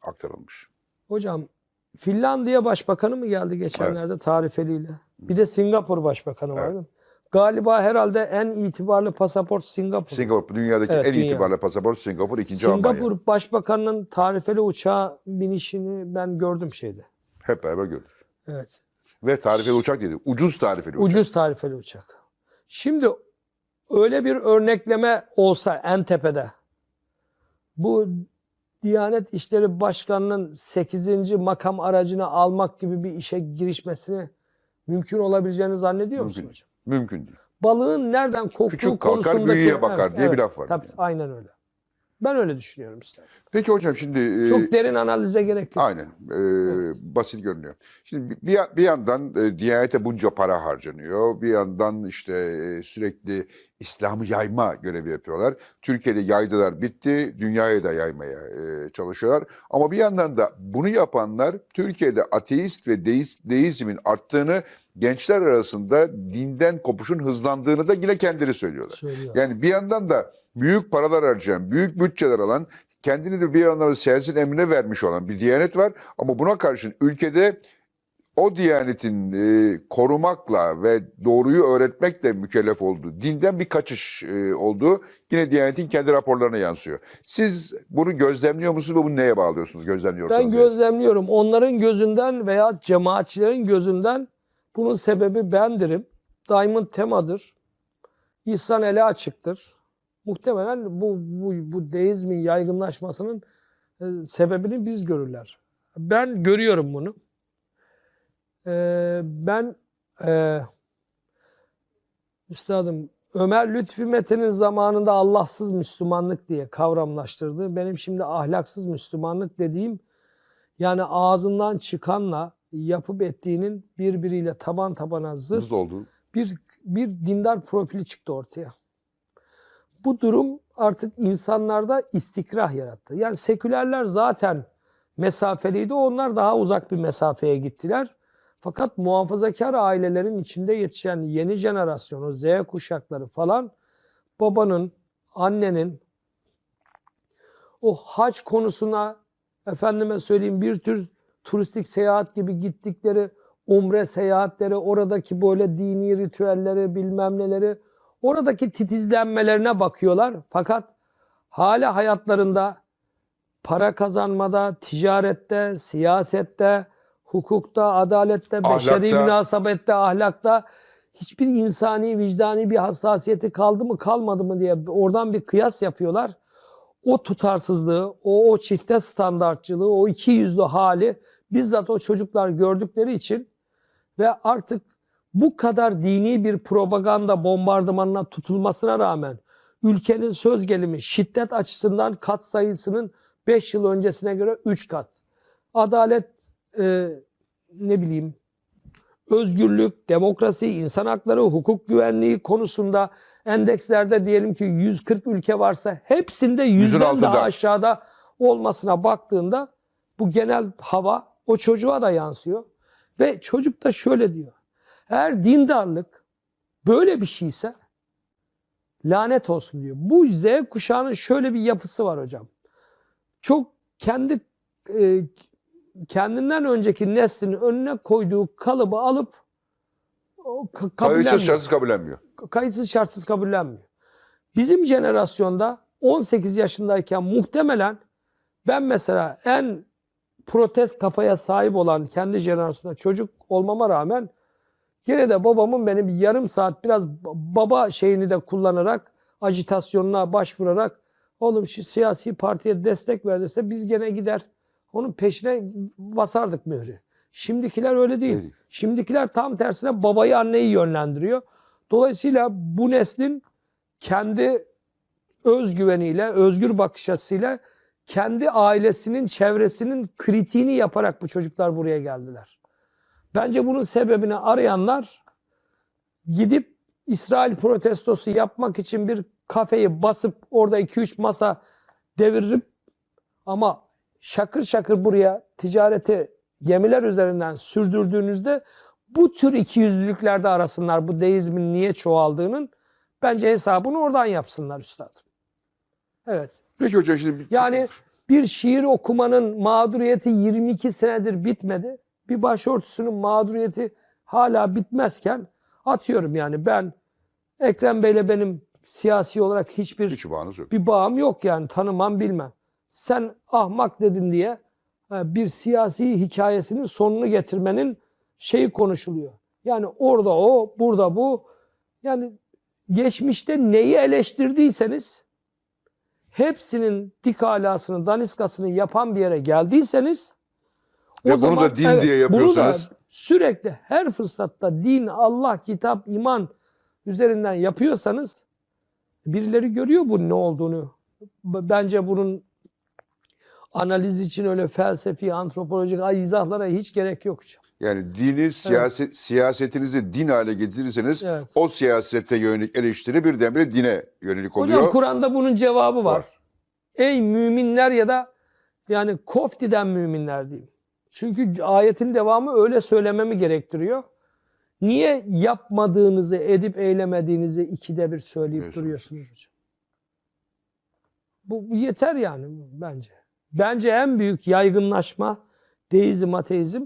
aktarılmış. Hocam Finlandiya Başbakanı mı geldi geçenlerde tarifeliyle? Bir de Singapur Başbakanı vardı. Galiba herhalde en itibarlı pasaport Singapur. Singapur dünyadaki en itibarlı pasaport Singapur, ikinci Almanya. Singapur Başbakanı'nın tarifeli uçağa binişini ben gördüm şeyde. Hep beraber gördük. Evet. Ve tarifeli uçak dedi. Ucuz tarifeli uçak. Ucuz tarifeli uçak. Şimdi öyle bir örnekleme olsa en tepede bu Diyanet İşleri Başkanı'nın 8. makam aracını almak gibi bir işe girişmesini mümkün olabileceğini zannediyor musun hocam? Mümkün değil. Balığın nereden koktuğu küçük kalkar konusundaki... büyüye bakar diye bir laf var. Tabii, aynen öyle. Ben öyle düşünüyorum işte. Peki hocam şimdi... Çok derin analize gerek yok. Aynen. Basit görünüyor. Şimdi bir yandan Diyanet'e bunca para harcanıyor. Bir yandan işte sürekli İslam'ı yayma görevi yapıyorlar. Türkiye'de yaydılar bitti. Dünyaya da yaymaya çalışıyorlar. Ama bir yandan da bunu yapanlar Türkiye'de ateist ve deizmin arttığını, gençler arasında dinden kopuşun hızlandığını da yine kendileri söylüyorlar. Yani bir yandan da büyük paralar harcayan, büyük bütçeler alan, kendini de bir yandan siyasetin emrine vermiş olan bir Diyanet var. Ama buna karşın ülkede o Diyanet'in korumakla ve doğruyu öğretmekle mükellef olduğu, dinden bir kaçış olduğu yine Diyanet'in kendi raporlarına yansıyor. Siz bunu gözlemliyor musunuz ve bunu neye bağlıyorsunuz? Gözlemliyorsanız. Ben gözlemliyorum. Onların gözünden veya cemaatçilerin gözünden bunun sebebi bendirim. Diamond temadır. İhsan ele açıktır. Muhtemelen bu deizmin yaygınlaşmasının sebebini biz görürler. Ben görüyorum bunu. Üstadım Ömer Lütfi Mete'nin zamanında Allahsız Müslümanlık diye kavramlaştırdığı, benim şimdi ahlaksız Müslümanlık dediğim, yani ağzından çıkanla yapıp ettiğinin birbiriyle taban tabana zıt bir dindar profili çıktı ortaya. Bu durum artık insanlarda istikrah yarattı. Yani sekülerler zaten mesafeliydi. Onlar daha uzak bir mesafeye gittiler. Fakat muhafazakar ailelerin içinde yetişen yeni jenerasyonu, Z kuşakları falan, babanın, annenin o hac konusuna efendime söyleyeyim bir tür turistik seyahat gibi gittikleri umre seyahatleri, oradaki böyle dini ritüelleri, bilmem neleri, oradaki titizlenmelerine bakıyorlar. Fakat hala hayatlarında para kazanmada, ticarette, siyasette, hukukta, adalette, beşeri Ahlakta. münasebette, ahlakta hiçbir insani, vicdani bir hassasiyeti kaldı mı, kalmadı mı diye oradan bir kıyas yapıyorlar. O tutarsızlığı, o çifte standartçılığı, o ikiyüzlü hali bizzat o çocuklar gördükleri için ve artık bu kadar dini bir propaganda bombardımanına tutulmasına rağmen ülkenin söz gelimi şiddet açısından kat sayısının 5 yıl öncesine göre 3 kat. Adalet, ne bileyim, özgürlük, demokrasi, insan hakları, hukuk güvenliği konusunda endekslerde diyelim ki 140 ülke varsa hepsinde 100'den daha aşağıda olmasına baktığında bu genel hava o çocuğa da yansıyor. Ve çocuk da şöyle diyor. Eğer dindarlık böyle bir şeyse lanet olsun diyor. Bu Z kuşağının şöyle bir yapısı var hocam. Çok kendinden önceki neslin önüne koyduğu kalıbı alıp kayıtsız şartsız kabullenmiyor. Kayıtsız şartsız kabullenmiyor. Bizim jenerasyonda 18 yaşındayken muhtemelen ben mesela en protest kafaya sahip olan kendi jenerasyonda çocuk olmama rağmen gene de babamın beni bir yarım saat biraz baba şeyini de kullanarak ajitasyonuna başvurarak oğlum şu siyasi partiye destek ver dese biz gene gider onun peşine basardık mührü. Şimdikiler öyle değil. Şimdikiler tam tersine babayı anneyi yönlendiriyor. Dolayısıyla bu neslin kendi özgüveniyle, özgür bakış açısıyla kendi ailesinin, çevresinin kritiğini yaparak bu çocuklar buraya geldiler. Bence bunun sebebini arayanlar gidip İsrail protestosu yapmak için bir kafeyi basıp orada 2-3 masa devirip ama şakır şakır buraya ticareti gemiler üzerinden sürdürdüğünüzde bu tür ikiyüzlülüklerde arasınlar bu deizmin niye çoğaldığının bence hesabını oradan yapsınlar üstadım. Evet. Peki hocam şimdi... Yani bir şiir okumanın mağduriyeti 22 senedir bitmedi. Bir başörtüsünün mağduriyeti hala bitmezken atıyorum yani ben Ekrem Bey'le benim siyasi olarak hiç bağınız yok. Bir bağım yok yani tanımam bilmem. Sen ahmak dedin diye bir siyasi hikayesinin sonunu getirmenin şeyi konuşuluyor. Yani orada o, burada bu. Yani geçmişte neyi eleştirdiyseniz hepsinin dik alasını, daniskasını yapan bir yere geldiyseniz ve bunu da din diye yapıyorsanız sürekli her fırsatta din, Allah, kitap, iman üzerinden yapıyorsanız birileri görüyor bunun ne olduğunu. Bence bunun analiz için öyle felsefi, antropolojik izahlara hiç gerek yok hocam. Yani dini, siyasetinizi din hale getirirseniz o siyasete yönelik eleştiri birdenbire dine yönelik oluyor. Hocam Kur'an'da bunun cevabı var. Ey müminler ya da yani koftiden müminler diyeyim. Çünkü ayetin devamı öyle söylememi gerektiriyor. Niye yapmadığınızı, edip eylemediğinizi ikide bir söyleyip duruyorsunuz hocam? Bu yeter yani bence. Bence en büyük yaygınlaşma deizm, ateizm.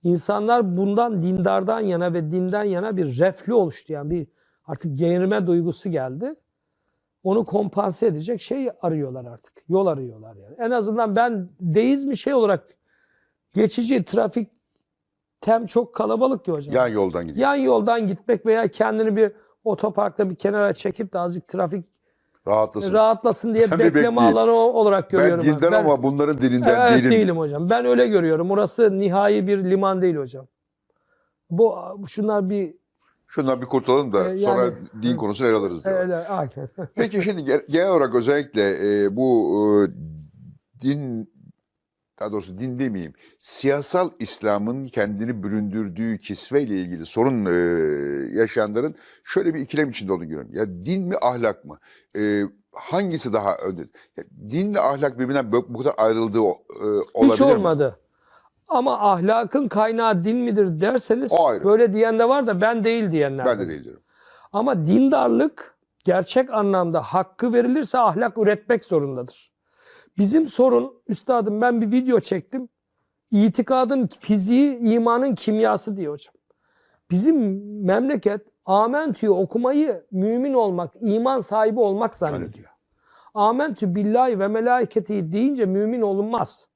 İnsanlar bundan dindardan yana ve dinden yana bir reflü oluştu. Yani bir artık geğirme duygusu geldi. Onu kompanse edecek şey arıyorlar artık. Yol arıyorlar yani. En azından ben deizmi şey olarak geçici trafik çok kalabalık ya hocam. Yan yoldan gidiyor. Yan yoldan gitmek veya kendini bir otoparkta bir kenara çekip de azıcık trafik rahatlasın diye bekleme alanı olarak görüyorum. Ben dinden ama bunların dilinden değilim hocam. Ben öyle görüyorum. Orası nihai bir liman değil hocam. Şunlar bir kurtulalım da sonra din konusunu ele alırız diyorlar. Peki şimdi genel olarak özellikle bu din, daha doğrusu din demeyeyim, siyasal İslam'ın kendini büründürdüğü kisveyle ilgili sorun yaşayanların şöyle bir ikilem içinde olduğunu görüyorum. Ya din mi ahlak mı? Hangisi daha önde? Dinle ahlak birbirinden bu kadar ayrıldığı olabilir hiç olmadı. Mi? Ama ahlakın kaynağı din midir derseniz böyle diyen de var da ben değil diyenler. Ben de değil diyorum. Ama dindarlık gerçek anlamda hakkı verilirse ahlak üretmek zorundadır. Bizim sorun, üstadım ben bir video çektim. İtikadın fiziği, imanın kimyası diyor hocam. Bizim memleket amentü'yü okumayı mümin olmak, iman sahibi olmak zannediyor. Amentü billahi ve melaiketi deyince mümin olunmaz.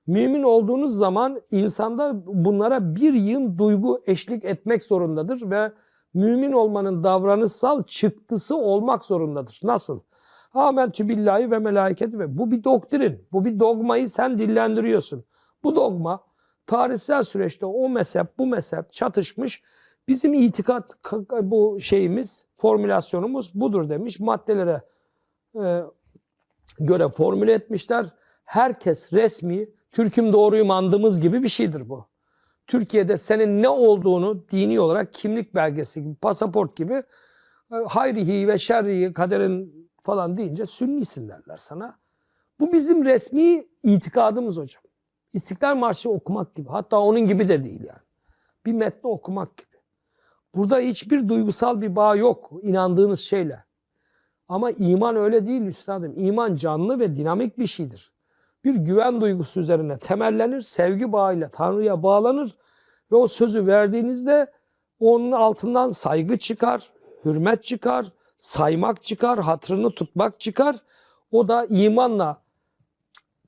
Mümin olduğunuz zaman insanda bunlara bir yığın duygu eşlik etmek zorundadır ve mümin olmanın davranışsal çıktısı olmak zorundadır. Nasıl? Amentü billahi ve melaiketi ve bu bir doktrin, bu bir dogmayı sen dillendiriyorsun. Bu dogma tarihsel süreçte o mezhep, bu mezhep çatışmış. Bizim itikat bu şeyimiz, formülasyonumuz budur demiş. Maddelere göre formüle etmişler. Herkes resmi, Türk'üm doğruyum andığımız gibi bir şeydir bu. Türkiye'de senin ne olduğunu dini olarak kimlik belgesi gibi, pasaport gibi hayrihi ve şerrihi, kaderin falan deyince sünnisin derler sana. Bu bizim resmi itikadımız hocam. İstiklal Marşı okumak gibi. Hatta onun gibi de değil yani. Bir metni okumak gibi. Burada hiçbir duygusal bir bağ yok inandığınız şeyle. Ama iman öyle değil üstadım. İman canlı ve dinamik bir şeydir. Bir güven duygusu üzerine temellenir, sevgi bağıyla Tanrı'ya bağlanır ve o sözü verdiğinizde onun altından saygı çıkar, hürmet çıkar, saymak çıkar, hatırını tutmak çıkar. O da imanla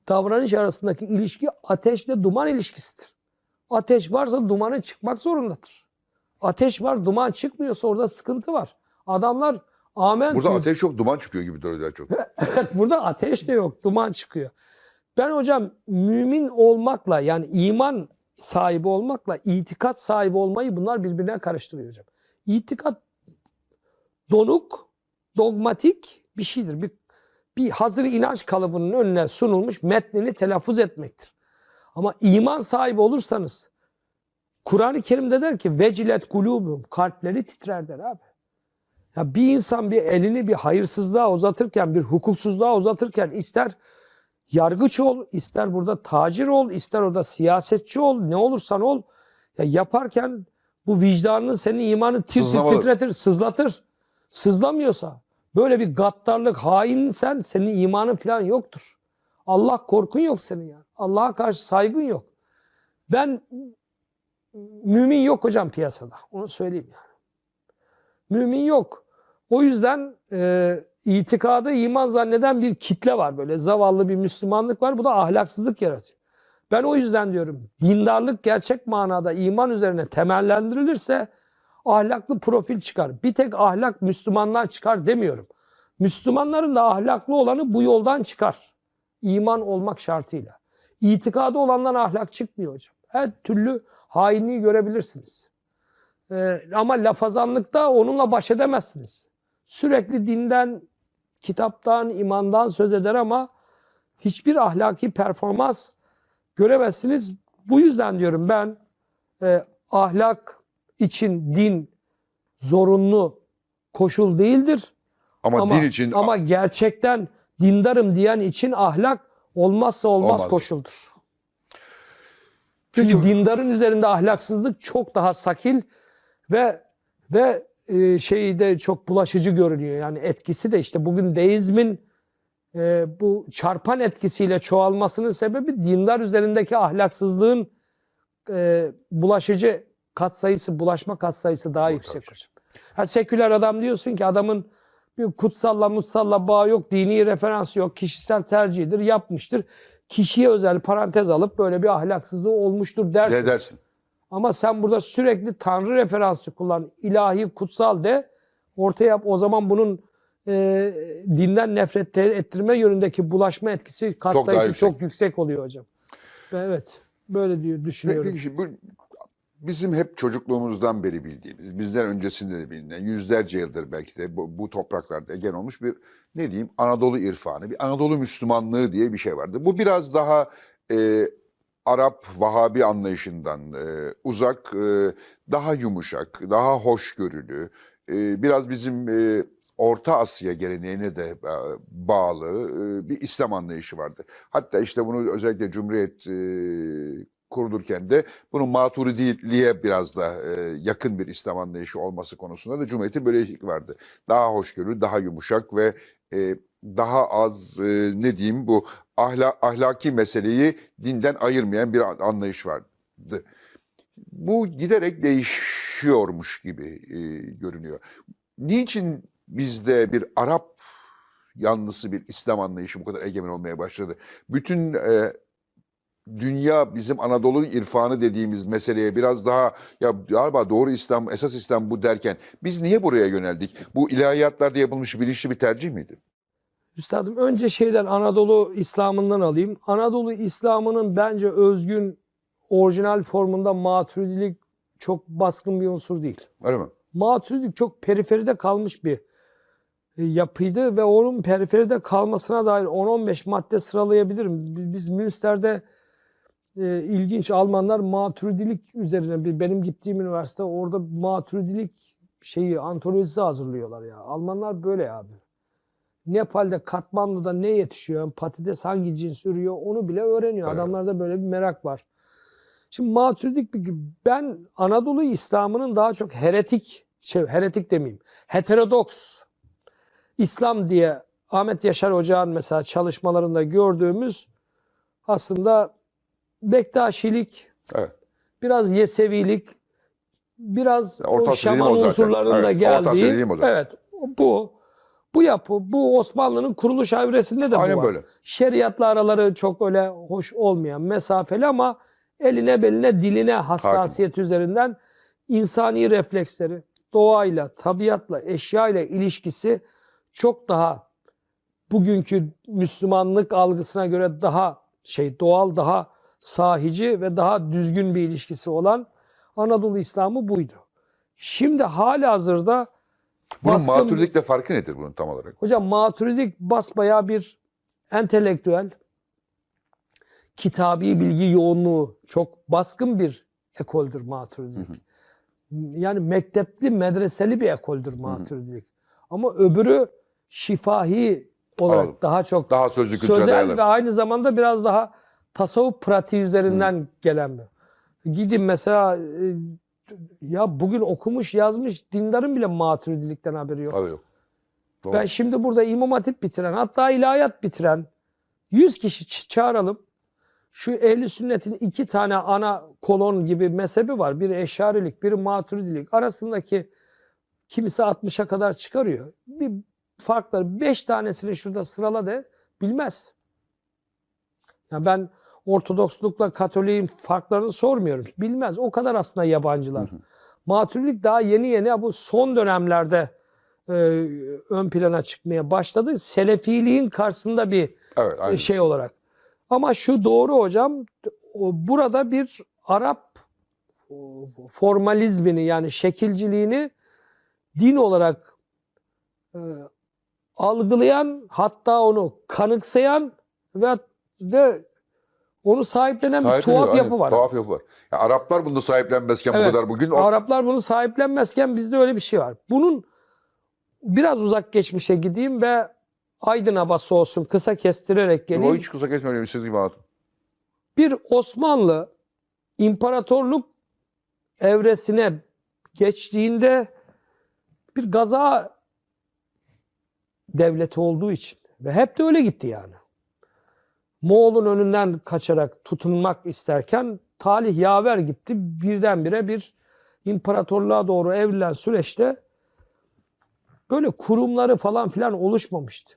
davranış arasındaki ilişki ateşle duman ilişkisidir. Ateş varsa dumanı çıkmak zorundadır. Ateş var, duman çıkmıyorsa orada sıkıntı var. Adamlar amen. Burada ateş yok, duman çıkıyor gibi duruyor çok. Evet, burada ateş de yok, duman çıkıyor. Ben hocam mümin olmakla yani iman sahibi olmakla itikat sahibi olmayı bunlar birbirine karıştırıyor hocam. İtikat donuk, dogmatik bir şeydir. Bir hazır inanç kalıbının önüne sunulmuş metnini telaffuz etmektir. Ama iman sahibi olursanız Kur'an-ı Kerim'de der ki vecilet kulubum, kalpleri titrer der abi. Ya bir insan bir elini bir hayırsızlığa uzatırken, bir hukuksuzluğa uzatırken ister yargıç ol, ister burada tacir ol, ister orada siyasetçi ol, ne olursan ol. Ya yaparken bu vicdanını, senin imanı titretir, sızlatır. Sızlamıyorsa böyle bir gaddarlık, hainsen senin imanın falan yoktur. Allah korkun yok senin yani. Allah'a karşı saygın yok. Mümin yok hocam piyasada. Onu söyleyeyim yani. Mümin yok. O yüzden itikadı iman zanneden bir kitle var böyle. Zavallı bir Müslümanlık var. Bu da ahlaksızlık yaratıyor. Ben o yüzden diyorum dindarlık gerçek manada iman üzerine temellendirilirse ahlaklı profil çıkar. Bir tek ahlak Müslümandan çıkar demiyorum. Müslümanların da ahlaklı olanı bu yoldan çıkar. İman olmak şartıyla. İtikadı olandan ahlak çıkmıyor hocam. Her türlü hainliği görebilirsiniz. Ama lafazanlıkta onunla baş edemezsiniz. Sürekli dinden, kitaptan, imandan söz eder ama hiçbir ahlaki performans göremezsiniz. Bu yüzden diyorum ben ahlak için din zorunlu koşul değildir. Ama din için... Ama gerçekten dindarım diyen için ahlak olmazsa olmaz koşuldur. Çünkü dindarın üzerinde ahlaksızlık çok daha sakil ve şeyde çok bulaşıcı görünüyor. Yani etkisi de işte bugün deizmin bu çarpan etkisiyle çoğalmasının sebebi dindar üzerindeki ahlaksızlığın bulaşma katsayısı daha yüksek hocam. Ha, seküler adam diyorsun ki adamın bir kutsalla bağı yok, dini referansı yok, kişisel tercihidir, yapmıştır. Kişiye özel parantez alıp böyle bir ahlaksızlığı olmuştur dersin. Ne dersin? Ama sen burada sürekli Tanrı referansı kullan, ilahi, kutsal de ortaya yap. O zaman bunun dinden nefret ettirme yönündeki bulaşma etkisi katsayısı çok yüksek oluyor hocam. Evet, böyle düşünüyorum. Peki şimdi bizim hep çocukluğumuzdan beri bildiğimiz, bizden öncesinde de bilinen, yüzlerce yıldır belki de bu topraklarda egen olmuş bir ne diyeyim Anadolu irfanı, bir Anadolu Müslümanlığı diye bir şey vardı. Bu biraz daha Arap Vahabi anlayışından uzak, daha yumuşak, daha hoşgörülü, biraz bizim Orta Asya geleneğine de bağlı bir İslam anlayışı vardı. Hatta işte bunu özellikle Cumhuriyet kurulurken de bunun Maturidiliğe biraz da yakın bir İslam anlayışı olması konusunda da Cumhuriyet'in böyle vardı. Daha hoşgörülü, daha yumuşak ve daha az ne diyeyim bu ahlaki meseleyi dinden ayırmayan bir anlayış vardı. Bu giderek değişiyormuş gibi görünüyor. Niçin bizde bir Arap yanlısı bir İslam anlayışı bu kadar egemen olmaya başladı? Bütün dünya bizim Anadolu irfanı dediğimiz meseleye biraz daha ya galiba doğru İslam, esas İslam bu derken biz niye buraya yöneldik? Bu ilahiyatlarda yapılmış bilinçli bir tercih miydi? Üstadım önce şeyden Anadolu İslam'ından alayım. Anadolu İslam'ının bence özgün orijinal formunda maturidilik çok baskın bir unsur değil. Öyle mi? Maturidilik çok periferide kalmış bir yapıydı ve onun periferide kalmasına dair 10-15 madde sıralayabilirim. Biz Münster'de ilginç Almanlar maturidilik üzerine benim gittiğim üniversite orada maturidilik antolojisi hazırlıyorlar ya. Almanlar böyle abi. Nepal'de Katmandu'da ne yetişiyor? Patates hangi cins ürüyor? Onu bile öğreniyor. Evet. Adamlarda böyle bir merak var. Şimdi maturidik ben Anadolu İslam'ının daha çok heretik demeyeyim. Heterodoks İslam diye Ahmet Yaşar Hoca'nın mesela çalışmalarında gördüğümüz aslında Bektaşilik, Evet. biraz Yesevilik, biraz Orta Şaman unsurlarının da geldiği. Evet, bu yapı, bu Osmanlı'nın kuruluş evresinde de aynen bu var. böyle. Şeriatla araları çok öyle hoş olmayan, mesafeli ama eline beline diline hassasiyet üzerinden insani refleksleri, doğayla, tabiatla, eşyayla ilişkisi çok daha bugünkü Müslümanlık algısına göre daha doğal, daha sahici ve daha düzgün bir ilişkisi olan Anadolu İslamı buydu. Şimdi halihazırda bunun maturidilikle farkı nedir bunun tam olarak? Hocam maturidik basbayağı bir entelektüel, kitabi bilgi yoğunluğu çok baskın bir ekoldür maturidilik. Hı hı. Yani mektepli, medreseli bir ekoldür maturidilik. Ama öbürü şifahi olarak daha çok sözel ve aynı zamanda biraz daha tasavvuf pratiği üzerinden gelen bir. Gidin mesela ya bugün okumuş yazmış dindarın bile maturidilikten haberi yok. Abi yok. Doğru. Ben şimdi burada İmam Hatip bitiren hatta ilahiyat bitiren 100 kişi çağıralım. Şu ehli sünnetin 2 tane ana kolon gibi mezhebi var. Biri Eşarilik, biri Maturidilik. Arasındaki kimisi 60'a kadar çıkarıyor. Bir farkları 5 tanesini şurada sırala de bilmez. Yani ben Ortodokslukla Katolik'in farklarını sormuyorum. Bilmez. O kadar aslında yabancılar. Maturidilik daha yeni bu son dönemlerde ön plana çıkmaya başladı. Selefiliğin karşısında bir şey olarak. Ama şu doğru hocam, burada bir Arap formalizmini yani şekilciliğini din olarak algılayan, hatta onu kanıksayan ve onu sahiplenen bir tuhaf yapı var. Tuhaf yapı var. Ya Araplar bunu sahiplenmezken bu kadar bugün... Araplar bunu sahiplenmezken bizde öyle bir şey var. Bunun biraz uzak geçmişe gideyim ve Aydın Abası olsun kısa kestirerek geleyim. O hiç kısa kesmiyorum siz gibi anlatın. Bir Osmanlı imparatorluk evresine geçtiğinde bir gaza devleti olduğu için ve hep de öyle gitti yani. Moğol'un önünden kaçarak tutunmak isterken talih yaver gitti. Birdenbire bir imparatorluğa doğru evrilen süreçte böyle kurumları falan filan oluşmamıştı.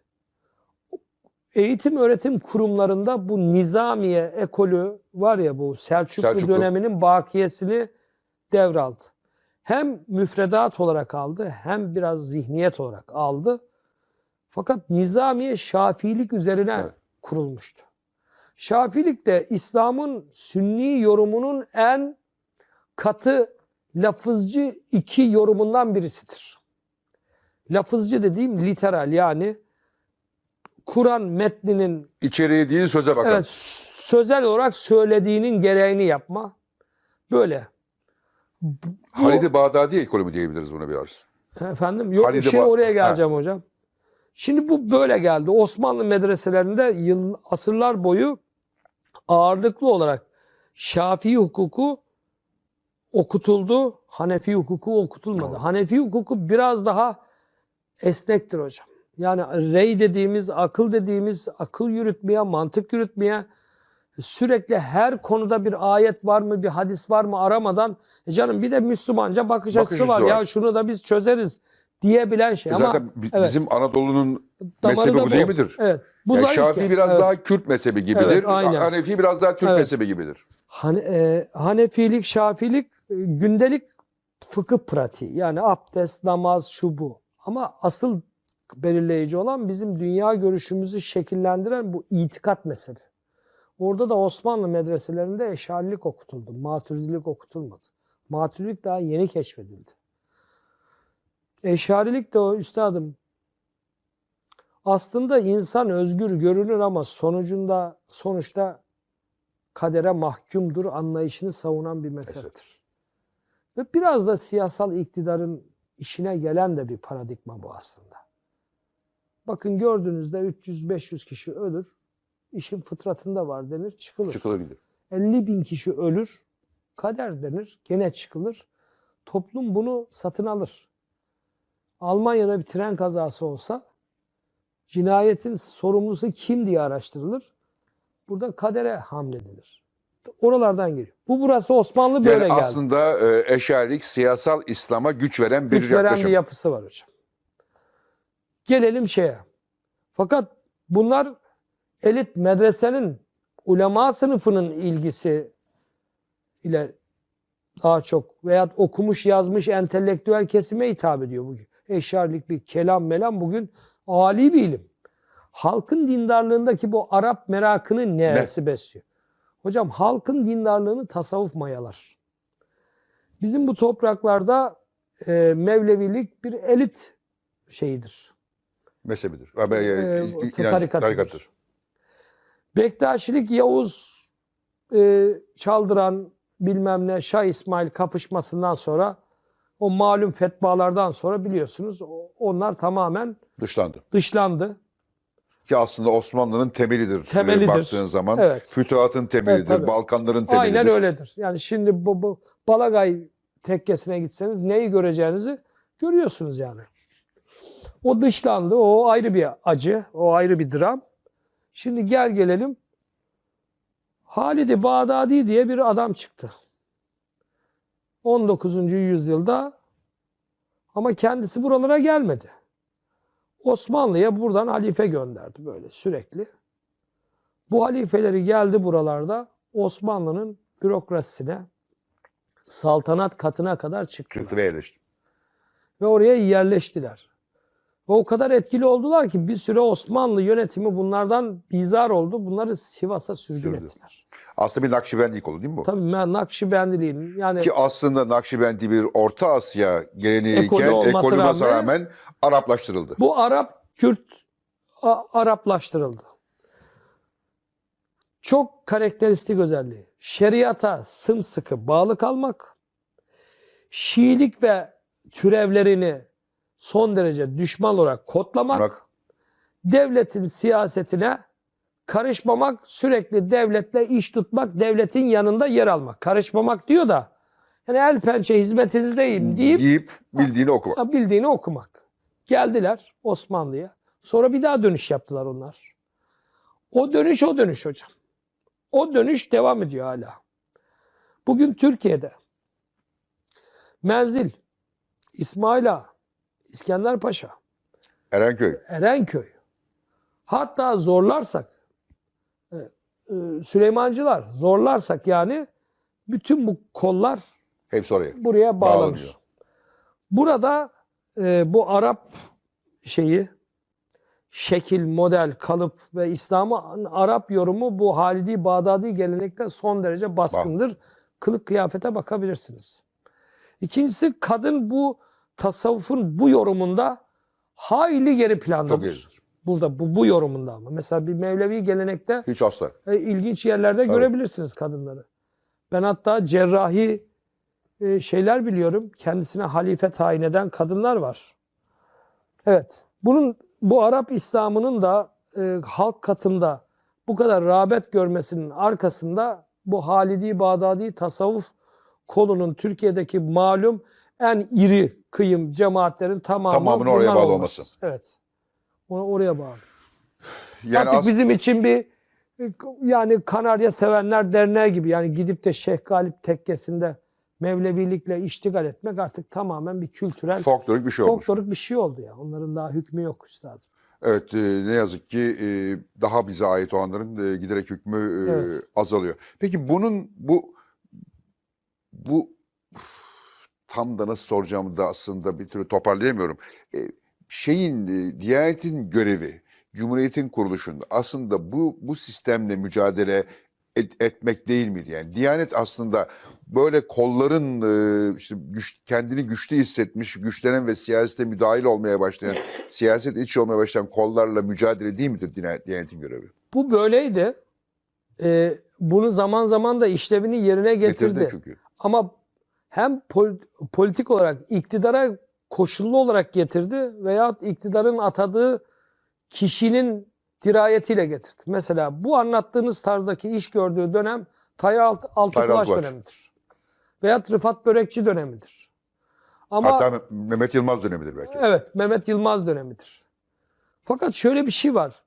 Eğitim öğretim kurumlarında bu Nizamiye ekolü var ya, bu Selçuklu döneminin bakiyesini devraldı. Hem müfredat olarak aldı hem biraz zihniyet olarak aldı. Fakat Nizamiye Şafiilik üzerine kurulmuştu. Şafiilik de İslam'ın sünni yorumunun en katı lafızcı 2 yorumundan birisidir. Lafızcı dediğim literal, yani Kur'an metninin içeriği değil söze bakan. Evet, sözel olarak söylediğinin gereğini yapma. Böyle. Halid-i Bağdadi ekolü mü diyebiliriz buna biraz? Efendim? Yok, oraya geleceğim hocam. Şimdi bu böyle geldi. Osmanlı medreselerinde asırlar boyu ağırlıklı olarak Şafii hukuku okutuldu. Hanefi hukuku okutulmadı. Hanefi hukuku biraz daha esnektir hocam. Yani rey dediğimiz, akıl dediğimiz, akıl yürütmeye, mantık yürütmeye, sürekli her konuda bir ayet var mı, bir hadis var mı aramadan, canım bir de Müslümanca bakış açısı var. Ya şunu da biz çözeriz diyebilen şey. Zaten ama bizim Anadolu'nun damarı mezhebi da bu değil midir? Evet. Bu Yani zayıf Şafii ki. biraz Evet. daha Kürt mezhebi gibidir. Evet, aynen. Hanefi biraz daha Türk Evet. mezhebi gibidir. Hanefilik, Şafilik gündelik fıkıh pratiği. Yani abdest, namaz, şu bu. Ama asıl belirleyici olan bizim dünya görüşümüzü şekillendiren bu itikat mezhebi. Orada da Osmanlı medreselerinde Eşarilik okutuldu. Maturidilik okutulmadı. Maturidilik daha yeni keşfedildi. Eşarilik de o üstadım. Aslında insan özgür görünür ama sonuçta kadere mahkumdur anlayışını savunan bir mezheptir. Ve biraz da siyasal iktidarın işine gelen de bir paradigma bu aslında. Bakın gördüğünüzde 300-500 kişi ölür. İşin fıtratında var denir, çıkılır. Çıkılır gider. 50 bin kişi ölür, kader denir, gene çıkılır. Toplum bunu satın alır. Almanya'da bir tren kazası olsa cinayetin sorumlusu kim diye araştırılır. Burada kadere hamledilir. Oralardan geliyor. Burası Osmanlı böyle Yani geldi. aslında Eşarilik siyasal İslam'a güç veren bir Güç veren yaklaşım. bir yapısı var hocam. Gelelim şeye. Fakat bunlar elit medresenin ulema sınıfının ilgisi ile daha çok veya okumuş yazmış entelektüel kesime hitap ediyor bugün. Eşarilik bir kelam melam bugün âli bir ilim. Halkın dindarlığındaki bu Arap merakını neresi besliyor? Hocam halkın dindarlığını tasavvuf mayalar. Bizim bu topraklarda Mevlevilik bir elit şeyidir. Mezhebidir. Tarikattır. Bektaşilik Yavuz Çaldıran bilmem ne Şah İsmail kapışmasından sonra o malum fetvalardan sonra biliyorsunuz onlar tamamen dışlandı. Ki aslında Osmanlı'nın temelidir. Baktığın zaman. Evet. Fütuhatın temelidir. Evet, Balkanların temelidir. Aynen öyledir. Yani şimdi bu Balagay tekkesine gitseniz neyi göreceğinizi görüyorsunuz yani. O dışlandı. O ayrı bir acı. O ayrı bir dram. Şimdi gelelim. Halid-i Bağdadi diye bir adam çıktı. 19. yüzyılda ama kendisi buralara gelmedi. Osmanlı'ya buradan halife gönderdi böyle sürekli. Bu halifeleri geldi buralarda Osmanlı'nın bürokrasisine, saltanat katına kadar çıktılar. Çıktı ve yerleşti. Ve oraya yerleştiler. Ve o kadar etkili oldular ki bir süre Osmanlı yönetimi bunlardan bizar oldu. Bunları Sivas'a sürgün ettiler. Aslında bir Nakşibendilik oldu değil mi bu? Tabii Nakşibendiliğin yani ki aslında Nakşibendi bir Orta Asya geleneğiyken ekolü olmasına rağmen Araplaştırıldı. Bu Kürt Araplaştırıldı. Çok karakteristik özelliği. Şeriata sımsıkı bağlı kalmak, Şiilik ve türevlerini son derece düşman olarak kodlamak, devletin siyasetine karışmamak, sürekli devletle iş tutmak, devletin yanında yer almak. Karışmamak diyor da yani el pençe hizmetinizdeyim deyip bildiğini okumak. Bildiğini okumak. Geldiler Osmanlı'ya. Sonra bir daha dönüş yaptılar onlar. O dönüş hocam. O dönüş devam ediyor hala. Bugün Türkiye'de Menzil, İsmail Ağa, İskenderpaşa, Erenköy. Hatta zorlarsak Süleymancılar zorlarsak yani bütün bu kollar hepsi buraya bağlanıyor. Burada bu Arap şekil, model, kalıp ve İslam'ın Arap yorumu bu Halidi Bağdadi gelenekte son derece baskındır. Kılık kıyafete bakabilirsiniz. İkincisi kadın bu tasavvufun bu yorumunda hayli geri plandadır. Burada bu yorumunda ama. Mesela bir Mevlevi gelenekte hiç asla. İlginç yerlerde görebilirsiniz kadınları. Ben hatta cerrahi şeyler biliyorum. Kendisine halife tayin eden kadınlar var. Evet. Bu Arap İslam'ının da halk katında bu kadar rağbet görmesinin arkasında bu Halidi Bağdadi tasavvuf kolunun Türkiye'deki malum en iri kıyım cemaatlerin tamamının oraya bağlı olması. Evet. Oraya bağlı. Yani Artık bizim için bir yani Kanarya Sevenler Derneği gibi, yani gidip de Şeyh Galip Tekkesi'nde Mevlevilikle iştigal etmek artık tamamen bir kültürel, folklorik bir şey olmuş. folklorik bir şey oldu ya. Onların daha hükmü yok üstadım. Evet, ne yazık ki daha bize ait olanların giderek hükmü Evet. azalıyor. Peki bu tam da nasıl soracağımı da aslında bir türlü toparlayamıyorum. Diyanetin görevi, Cumhuriyet'in kuruluşunda aslında bu sistemle mücadele etmek değil miydi? Yani Diyanet aslında böyle kolların işte kendini güçlü hissetmiş, güçlenen ve siyasete müdahil olmaya başlayan, siyaset içi olmaya başlayan kollarla mücadele değil midir Diyanet'in görevi? Bu böyleydi. Bunu zaman zaman da işlevini yerine getirdi. Çünkü. Ama hem politik olarak iktidara koşullu olarak getirdi veya iktidarın atadığı kişinin dirayetiyle getirdi. Mesela bu anlattığınız tarzdaki iş gördüğü dönem Tayyar Altıkulaş dönemidir. Veya Rıfat Börekçi dönemidir. Ama, hatta Mehmet Yılmaz dönemidir belki. Evet, Mehmet Yılmaz dönemidir. Fakat şöyle bir şey var.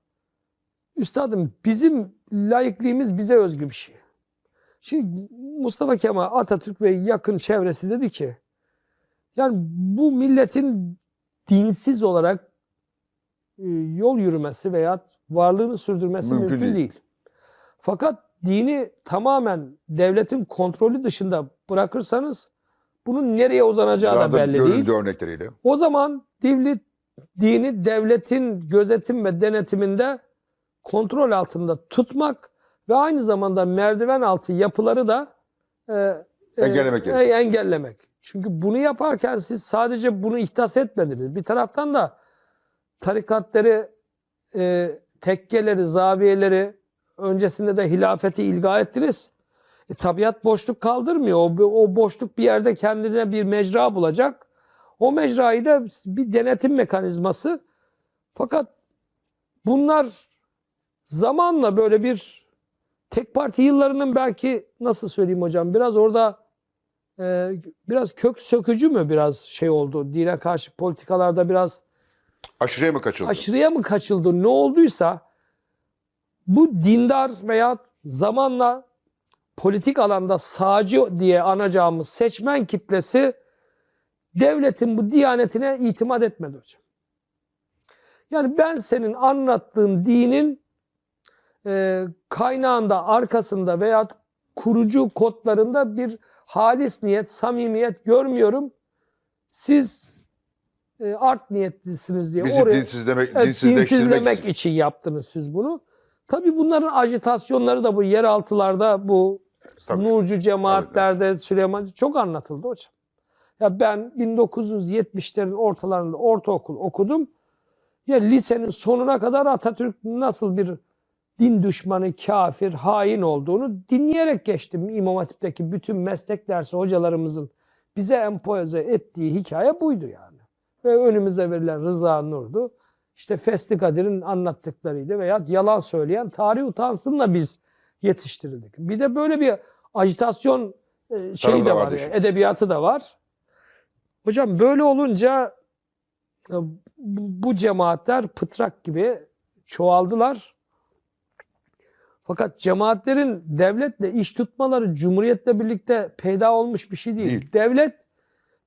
Üstadım, bizim laikliğimiz bize özgü bir şey. Şimdi Mustafa Kemal Atatürk ve yakın çevresi dedi ki, yani bu milletin dinsiz olarak yol yürümesi veya varlığını sürdürmesi mümkün değil. Fakat dini tamamen devletin kontrolü dışında bırakırsanız bunun nereye uzanacağı da belli değil. Örnekleriyle. O zaman dini devletin gözetim ve denetiminde kontrol altında tutmak ve aynı zamanda merdiven altı yapıları da engellemek. Çünkü bunu yaparken siz sadece bunu ihdas etmediniz. Bir taraftan da tarikatları, tekkeleri, zaviyeleri, öncesinde de hilafeti ilga ettiniz. Tabiat boşluk kaldırmıyor. O boşluk bir yerde kendine bir mecra bulacak. O mecrayı da bir denetim mekanizması. Fakat bunlar zamanla böyle bir tek parti yıllarının belki, nasıl söyleyeyim hocam, biraz orada biraz kök sökücü mü biraz şey oldu. Dine karşı politikalarda biraz aşırıya mı kaçıldı? Aşırıya mı kaçıldı? Ne olduysa bu dindar veya zamanla politik alanda sağcı diye anacağımız seçmen kitlesi devletin bu diyanetine itimat etmedi hocam. Yani ben senin anlattığın dinin kaynağında, arkasında veya kurucu kodlarında bir halis niyet, samimiyet görmüyorum. Siz art niyetlisiniz diye bizi dinsizlemek için yaptınız siz bunu. Tabii bunların ajitasyonları da bu yeraltılarda, bu Nurcu cemaatlerde, Süleymancı çok anlatıldı hocam. Ya ben 1970'lerin ortalarında ortaokul okudum. Ya lisenin sonuna kadar Atatürk nasıl bir din düşmanı, kafir, hain olduğunu dinleyerek geçtim. İmam Hatip'teki bütün meslek dersi hocalarımızın bize empoze ettiği hikaye buydu yani. Ve önümüze verilen Rıza Nur'du. İşte Fesli Kadir'in anlattıklarıydı veya yalan söyleyen tarih utansınla biz yetiştirildik. Bir de böyle bir ajitasyon şeyi de var, yani, edebiyatı da var. Hocam böyle olunca bu cemaatler pıtrak gibi çoğaldılar. Fakat cemaatlerin devletle iş tutmaları Cumhuriyet'le birlikte peyda olmuş bir şey değil. Devlet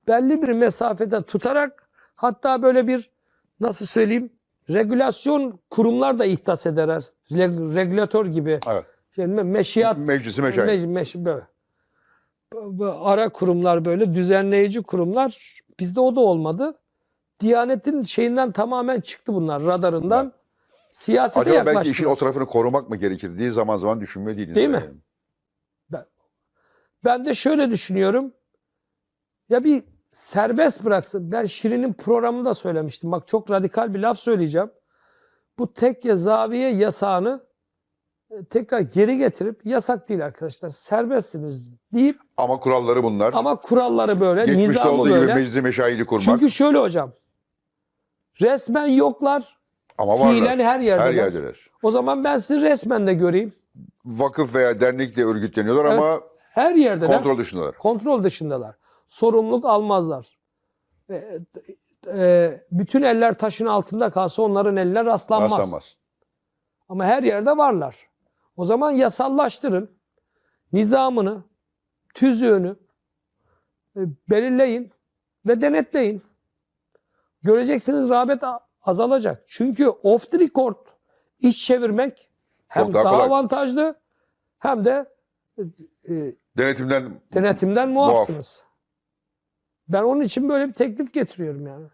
belli bir mesafede tutarak, hatta böyle bir, nasıl söyleyeyim, regülasyon kurumlar da ihdas eder. Regülatör gibi. Evet. Yani meşiyat. Meclisi meşayih. Böyle. Ara kurumlar, böyle düzenleyici kurumlar. Bizde o da olmadı. Diyanetin şeyinden tamamen çıktı bunlar, radarından. Evet. Siyasete acaba yaklaştılar. Belki işin o tarafını korumak mı gerekir diye zaman zaman düşünmüyor değiliz. Değil mi? Ben de şöyle düşünüyorum. Ya bir serbest bıraksın. Ben Şirin'in programında söylemiştim. Bak, çok radikal bir laf söyleyeceğim. Bu tekke zaviye yasağını tekrar geri getirip, yasak değil arkadaşlar, serbestsiniz deyip, ama kuralları bunlar. Ama kuralları böyle, geçmişte nizamı olduğu böyle. Gibi meclisi meşayihli kurmak. Çünkü şöyle hocam, resmen yoklar. Ama fiilen her yerdeler. Her O zaman ben sizi resmen de göreyim. Vakıf veya dernek diye örgütleniyorlar, evet, ama her yerdeler. Kontrol dışındalar. Kontrol dışındalar. Sorumluluk almazlar. bütün eller taşın altında kalsa onların eline rastlanmaz. Rastlanmaz. Ama her yerde varlar. O zaman yasallaştırın. Nizamını, tüzüğünü belirleyin ve denetleyin. Göreceksiniz rağbet azalacak. Çünkü off the record iş çevirmek hem Çok daha daha kolay. avantajlı hem de Denetimden muafsınız. Ben onun için böyle bir teklif getiriyorum yani.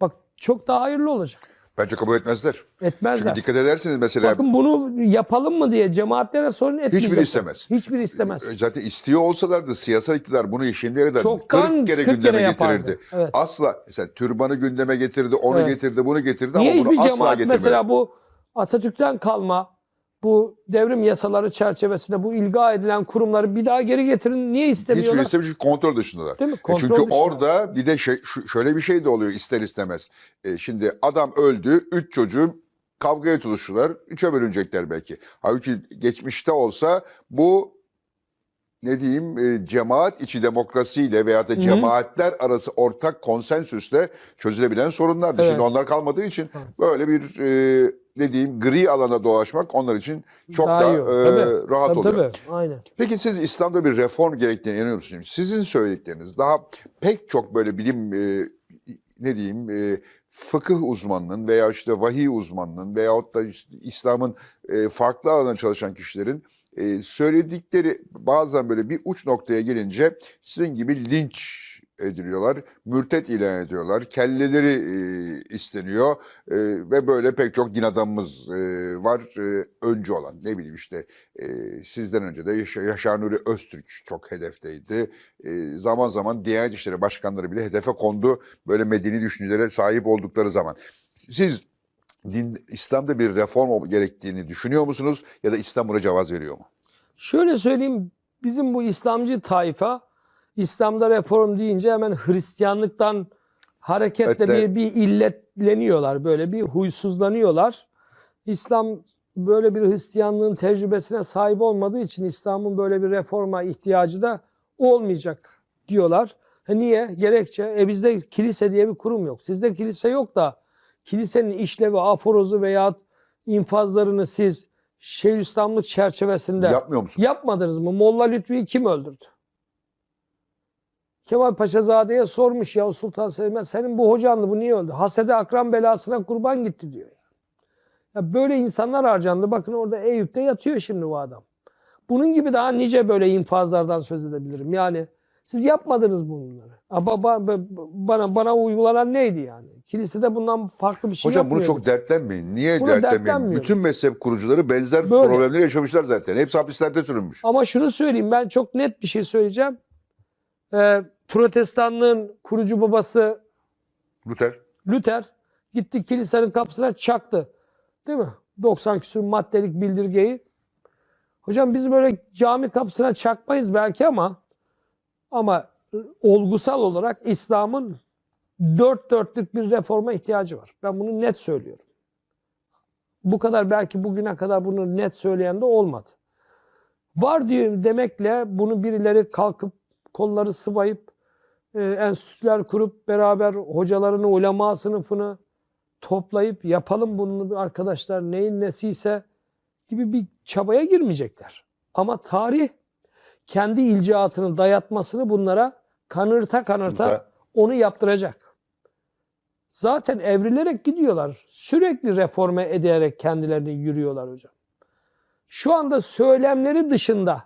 Bak çok daha hayırlı olacak. Bence kabul etmezler. Etmezler. Çünkü dikkat ederseniz mesela Bakın bunu yapalım mı diye cemaatlere sorun etmeyecekler. hiçbiri istemez. Hiçbiri istemez. Zaten istiyor olsalardı siyasal iktidar bunu şimdiye kadar Çoktan 40 kere 40 gündeme kere yapardı. getirirdi. Evet. Asla mesela türbanı gündeme getirdi, onu Evet. getirdi, bunu getirdi Niye ama bunu hiçbir asla cemaat getirmedi. mesela bu Atatürk'ten kalma bu devrim yasaları çerçevesinde bu ilga edilen kurumları bir daha geri getirin. Niye istemiyorlar? Hiçbiri istemiyor çünkü kontrol dışındalar. Değil mi? Kontrol Çünkü dışında. orada bir de şöyle bir şey de oluyor ister istemez. Şimdi adam öldü, 3 çocuğu kavgaya tutuştular, 3'e bölünecekler belki. Halbuki geçmişte olsa bu ne diyeyim cemaat içi demokrasiyle veya da cemaatler arası ortak konsensüsle çözülebilen sorunlardı. Evet. Şimdi onlar kalmadığı için böyle bir ne diyeyim gri alana dolaşmak onlar için çok Daha da iyi olur. rahat Tabii, oluyor. tabii. Aynen. Peki siz İslam'da bir reform gerektiğine inanıyor musunuz? Sizin söyledikleriniz daha pek çok böyle bilim ne diyeyim fıkıh uzmanının veya işte vahiy uzmanının veyahut da işte İslam'ın farklı alanda çalışan kişilerin söyledikleri bazen böyle bir uç noktaya gelince sizin gibi linç ediliyorlar, mürtet ilan ediyorlar, kelleleri isteniyor ve böyle pek çok din adamımız var öncü olan. Ne bileyim işte sizden önce de Yaşar Nuri Öztürk çok hedefteydi. Zaman zaman Diyanet İşleri Başkanları bile hedefe kondu böyle medeni düşüncelere sahip oldukları zaman. Siz İslam'da bir reform gerektiğini düşünüyor musunuz ya da İslam buna cevaz veriyor mu? Şöyle söyleyeyim, bizim bu İslamcı tayfa İslam'da reform deyince hemen Hristiyanlıktan hareketle bir illetleniyorlar, böyle bir huysuzlanıyorlar. İslam böyle bir Hristiyanlığın tecrübesine sahip olmadığı için İslam'ın böyle bir reforma ihtiyacı da olmayacak diyorlar. Niye? Gerekçe, bizde kilise diye bir kurum yok. Sizde kilise yok da kilisenin işlevi, aforozu veya infazlarını siz Şeyhülislamlık çerçevesinde yapmıyor musunuz? Yapmadınız mı? Molla Lütfü'yü kim öldürdü? Kemal Paşazade'ye sormuş ya Sultan Selim'e, senin bu hocandı, bu niye öldü? Hasede akran belasına kurban gitti diyor. Ya böyle insanlar harcandı. Bakın orada Eyüp'te yatıyor şimdi o adam. Bunun gibi daha nice böyle infazlardan söz edebilirim. Yani siz yapmadınız bunları. Bana uygulanan neydi yani? Kilisede bundan farklı bir şey Hocam bunu yapmıyordu. çok dertlenmeyin. Niye Bunu dertlenmeyin? dertlenmiyorum. Bütün mezhep kurucuları benzer Böyle. problemleri yaşamışlar zaten. Hepsi hapislerde sürünmüş. Ama şunu söyleyeyim, ben çok net bir şey söyleyeceğim. Protestanlığın kurucu babası Luther gitti kilisenin kapısına çaktı. Değil mi? 90 küsur maddelik bildirgeyi. Hocam biz böyle cami kapısına çakmayız belki ama olgusal olarak İslam'ın dört dörtlük bir reforma ihtiyacı var. Ben bunu net söylüyorum. Bu kadar belki bugüne kadar bunu net söyleyen de olmadı. Var diyor demekle bunu birileri kalkıp kolları sıvayıp enstitüler kurup beraber hocalarını, ulema sınıfını toplayıp yapalım bunu arkadaşlar neyin nesiyse gibi bir çabaya girmeyecekler. Ama tarih kendi ilcaatını dayatmasını bunlara kanırta onu yaptıracak. Zaten evrilerek gidiyorlar. Sürekli reforme ederek kendilerini yürüyorlar hocam. Şu anda söylemleri dışında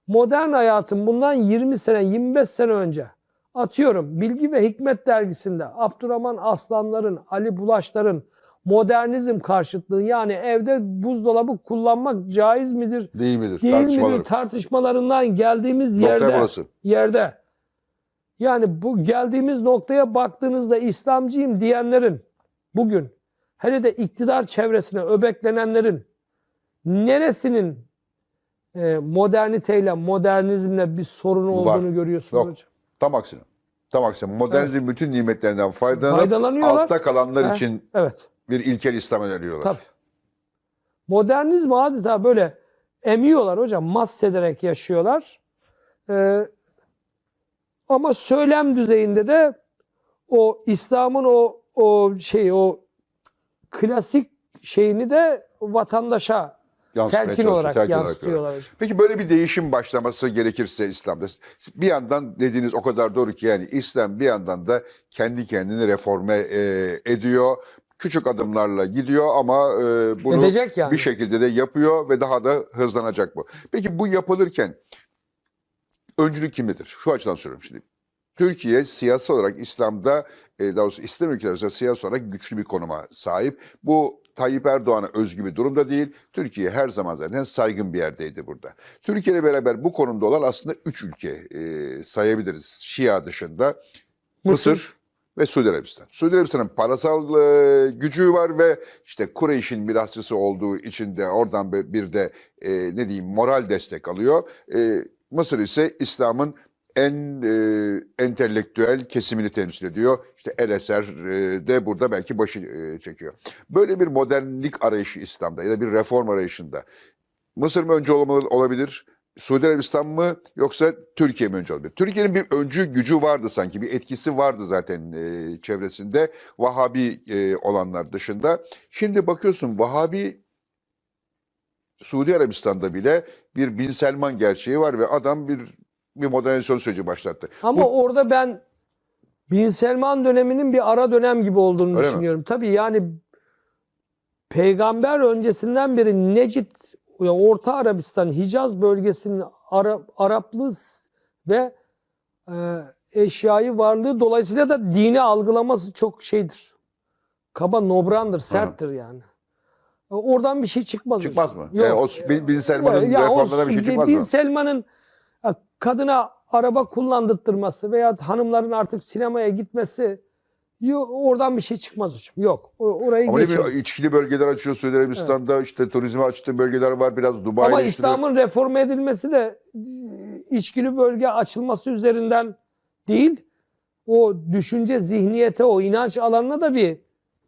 modern hayatın bundan 20 sene, 25 sene önce atıyorum Bilgi ve Hikmet dergisinde Abdurrahman Aslanlar'ın, Ali Bulaşlar'ın modernizm karşıtlığı yani evde buzdolabı kullanmak caiz midir, değil midir? tartışmalarından geldiğimiz yerde. Yani bu geldiğimiz noktaya baktığınızda İslamcıyım diyenlerin bugün hele de iktidar çevresine öbeklenenlerin neresinin moderniteyle, modernizmle bir sorun olduğunu görüyorsunuz hocam? Tam aksine. Tam aksine. Modernizm bütün nimetlerinden faydalanıp altta kalanlar için bir ilkel İslam öneriyorlar. Tabii. Modernizmi adeta böyle emiyorlar hocam. Mahsederek yaşıyorlar. Ama söylem düzeyinde de o İslam'ın o klasik şeyini de vatandaşa Yansıtmaya telkin çalışıyor, olarak telkin olarak yansıtıyorlar. görüyor. Peki böyle bir değişim başlaması gerekirse İslam'da, bir yandan dediğiniz o kadar doğru ki, yani İslam bir yandan da kendi kendini reforme ediyor. Küçük adımlarla gidiyor ama bunu Edecek yani. bir şekilde de yapıyor ve daha da hızlanacak bu. Peki bu yapılırken öncülük kimdedir? Şu açıdan soruyorum şimdi. Türkiye siyasi olarak İslam'da, daha doğrusu İslam ülkeleri arasında siyasi olarak güçlü bir konuma sahip. Bu Tayyip Erdoğan'a özgü bir durumda değil. Türkiye her zaman zaten saygın bir yerdeydi burada. Türkiye ile beraber bu konumda olan aslında 3 ülke sayabiliriz. Şia dışında Mısır ve Suudi Arabistan. Suudi Arabistan'ın parasal gücü var ve işte Kureyş'in mirasçısı olduğu için de oradan bir de ne diyeyim moral destek alıyor. Mısır ise İslam'ın en entelektüel kesimini temsil ediyor. İşte El Eser de burada belki başı çekiyor. Böyle bir modernlik arayışı İslam'da ya da bir reform arayışında Mısır mı önce olabilir? Suudi Arabistan mı yoksa Türkiye mi önce olabilir? Türkiye'nin bir öncü gücü vardı sanki, bir etkisi vardı zaten çevresinde Vahabi olanlar dışında. Şimdi bakıyorsun Vahabi Suudi Arabistan'da bile bir Bin Selman gerçeği var ve adam bir modernizasyon süreci başlattı. Ama orada ben Bin Selman döneminin bir ara dönem gibi olduğunu Öyle düşünüyorum. Tabii yani peygamber öncesinden beri Necid, Orta Arabistan, Hicaz bölgesinin Araplı ve eşyayı varlığı dolayısıyla da dini algılaması çok şeydir. Kaba, nobrandır, serttir yani. Oradan bir şey çıkmaz. Çıkmaz mı? Yok. Yani o Bin Selman'ın Ya reformlarına bir şey çıkmaz Bin mı? Selman'ın kadına araba kullandırtması veya hanımların artık sinemaya gitmesi, oradan bir şey çıkmaz hocam. Yok. Orayı Ama ne geçelim. bileyim, içkili bölgeler açıyor Suudi Arabistan'da, işte turizme açtığı bölgeler var, biraz Dubai'de. Ama işte İslam'ın reforme edilmesi de içkili bölge açılması üzerinden değil, o düşünce, zihniyete, o inanç alanına da bir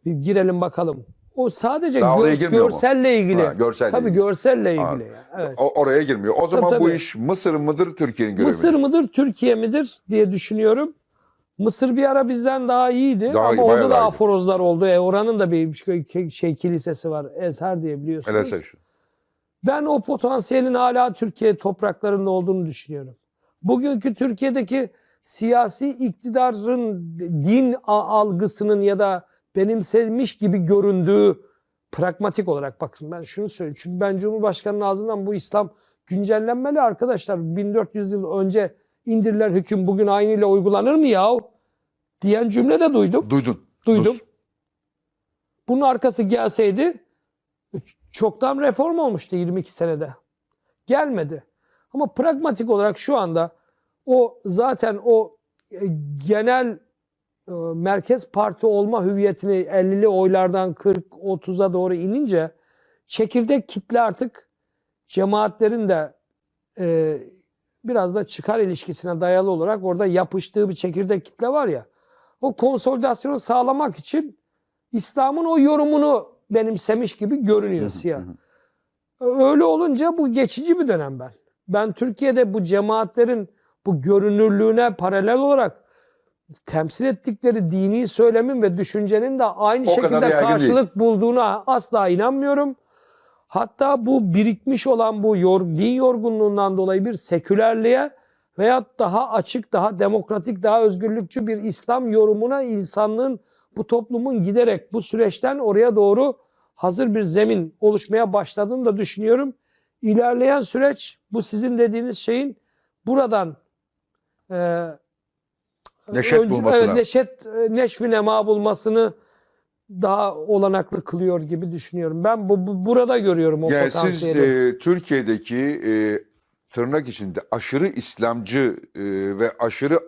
girelim bakalım. O sadece Daha oraya girmiyor mu? görselle ilgili. Ha, görselle Tabii ilgili. görselle ilgili. Yani. Evet. Oraya girmiyor. O zaman bu tabii. iş Mısır mıdır, Türkiye'nin görevi Mısır midir? mıdır, Türkiye midir diye düşünüyorum. Mısır bir ara bizden daha iyiydi Daha iyi, ama bayağı orada da daha iyi. aforozlar oldu. Oranın da bir kilisesi var. Ezher diye biliyorsunuz. Hele sen şu. Ben o potansiyelin hala Türkiye topraklarında olduğunu düşünüyorum. Bugünkü Türkiye'deki siyasi iktidarın din algısının ya da benimsenmiş gibi göründüğü, pragmatik olarak bakın ben şunu söyleyeyim. Çünkü ben Cumhurbaşkanı'nın ağzından bu İslam güncellenmeli arkadaşlar. 1400 yıl önce indirilen hüküm bugün aynıyla uygulanır mı yahu? Diyen cümle de duydum. Duydum. Duydum. Bunun arkası gelseydi çoktan reform olmuştu 22 senede. Gelmedi. Ama pragmatik olarak şu anda o zaten o genel merkez parti olma hüviyetini 50'li oylardan 40-30'a doğru inince çekirdek kitle artık cemaatlerin de biraz da çıkar ilişkisine dayalı olarak orada yapıştığı bir çekirdek kitle var ya, o konsolidasyonu sağlamak için İslam'ın o yorumunu benimsemiş gibi görünüyor siyah. Öyle olunca bu geçici bir dönem ben. Ben Türkiye'de bu cemaatlerin bu görünürlüğüne paralel olarak temsil ettikleri dini söylemin ve düşüncenin de aynı O şekilde kadar yaygın karşılık bulduğuna asla inanmıyorum. Hatta bu birikmiş olan bu din yorgunluğundan dolayı bir sekülerliğe veyahut daha açık, daha demokratik, daha özgürlükçü bir İslam yorumuna insanlığın, bu toplumun giderek bu süreçten oraya doğru hazır bir zemin oluşmaya başladığını da düşünüyorum. İlerleyen süreç bu sizin dediğiniz şeyin buradan Neşet bulmasına. neşvi nema bulmasını daha olanaklı kılıyor gibi düşünüyorum. Ben burada görüyorum o Yani potansiyeli. siz Türkiye'deki tırnak içinde aşırı İslamcı ve aşırı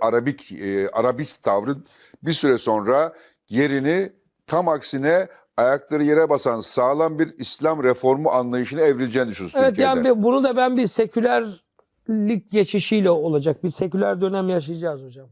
Arabist tavrın bir süre sonra yerini tam aksine ayakları yere basan sağlam bir İslam reformu anlayışına evrileceğini düşünüyorsunuz Evet, Türkiye'de. yani bunu da ben bir sekülerlik geçişiyle olacak. Bir seküler dönem yaşayacağız hocam.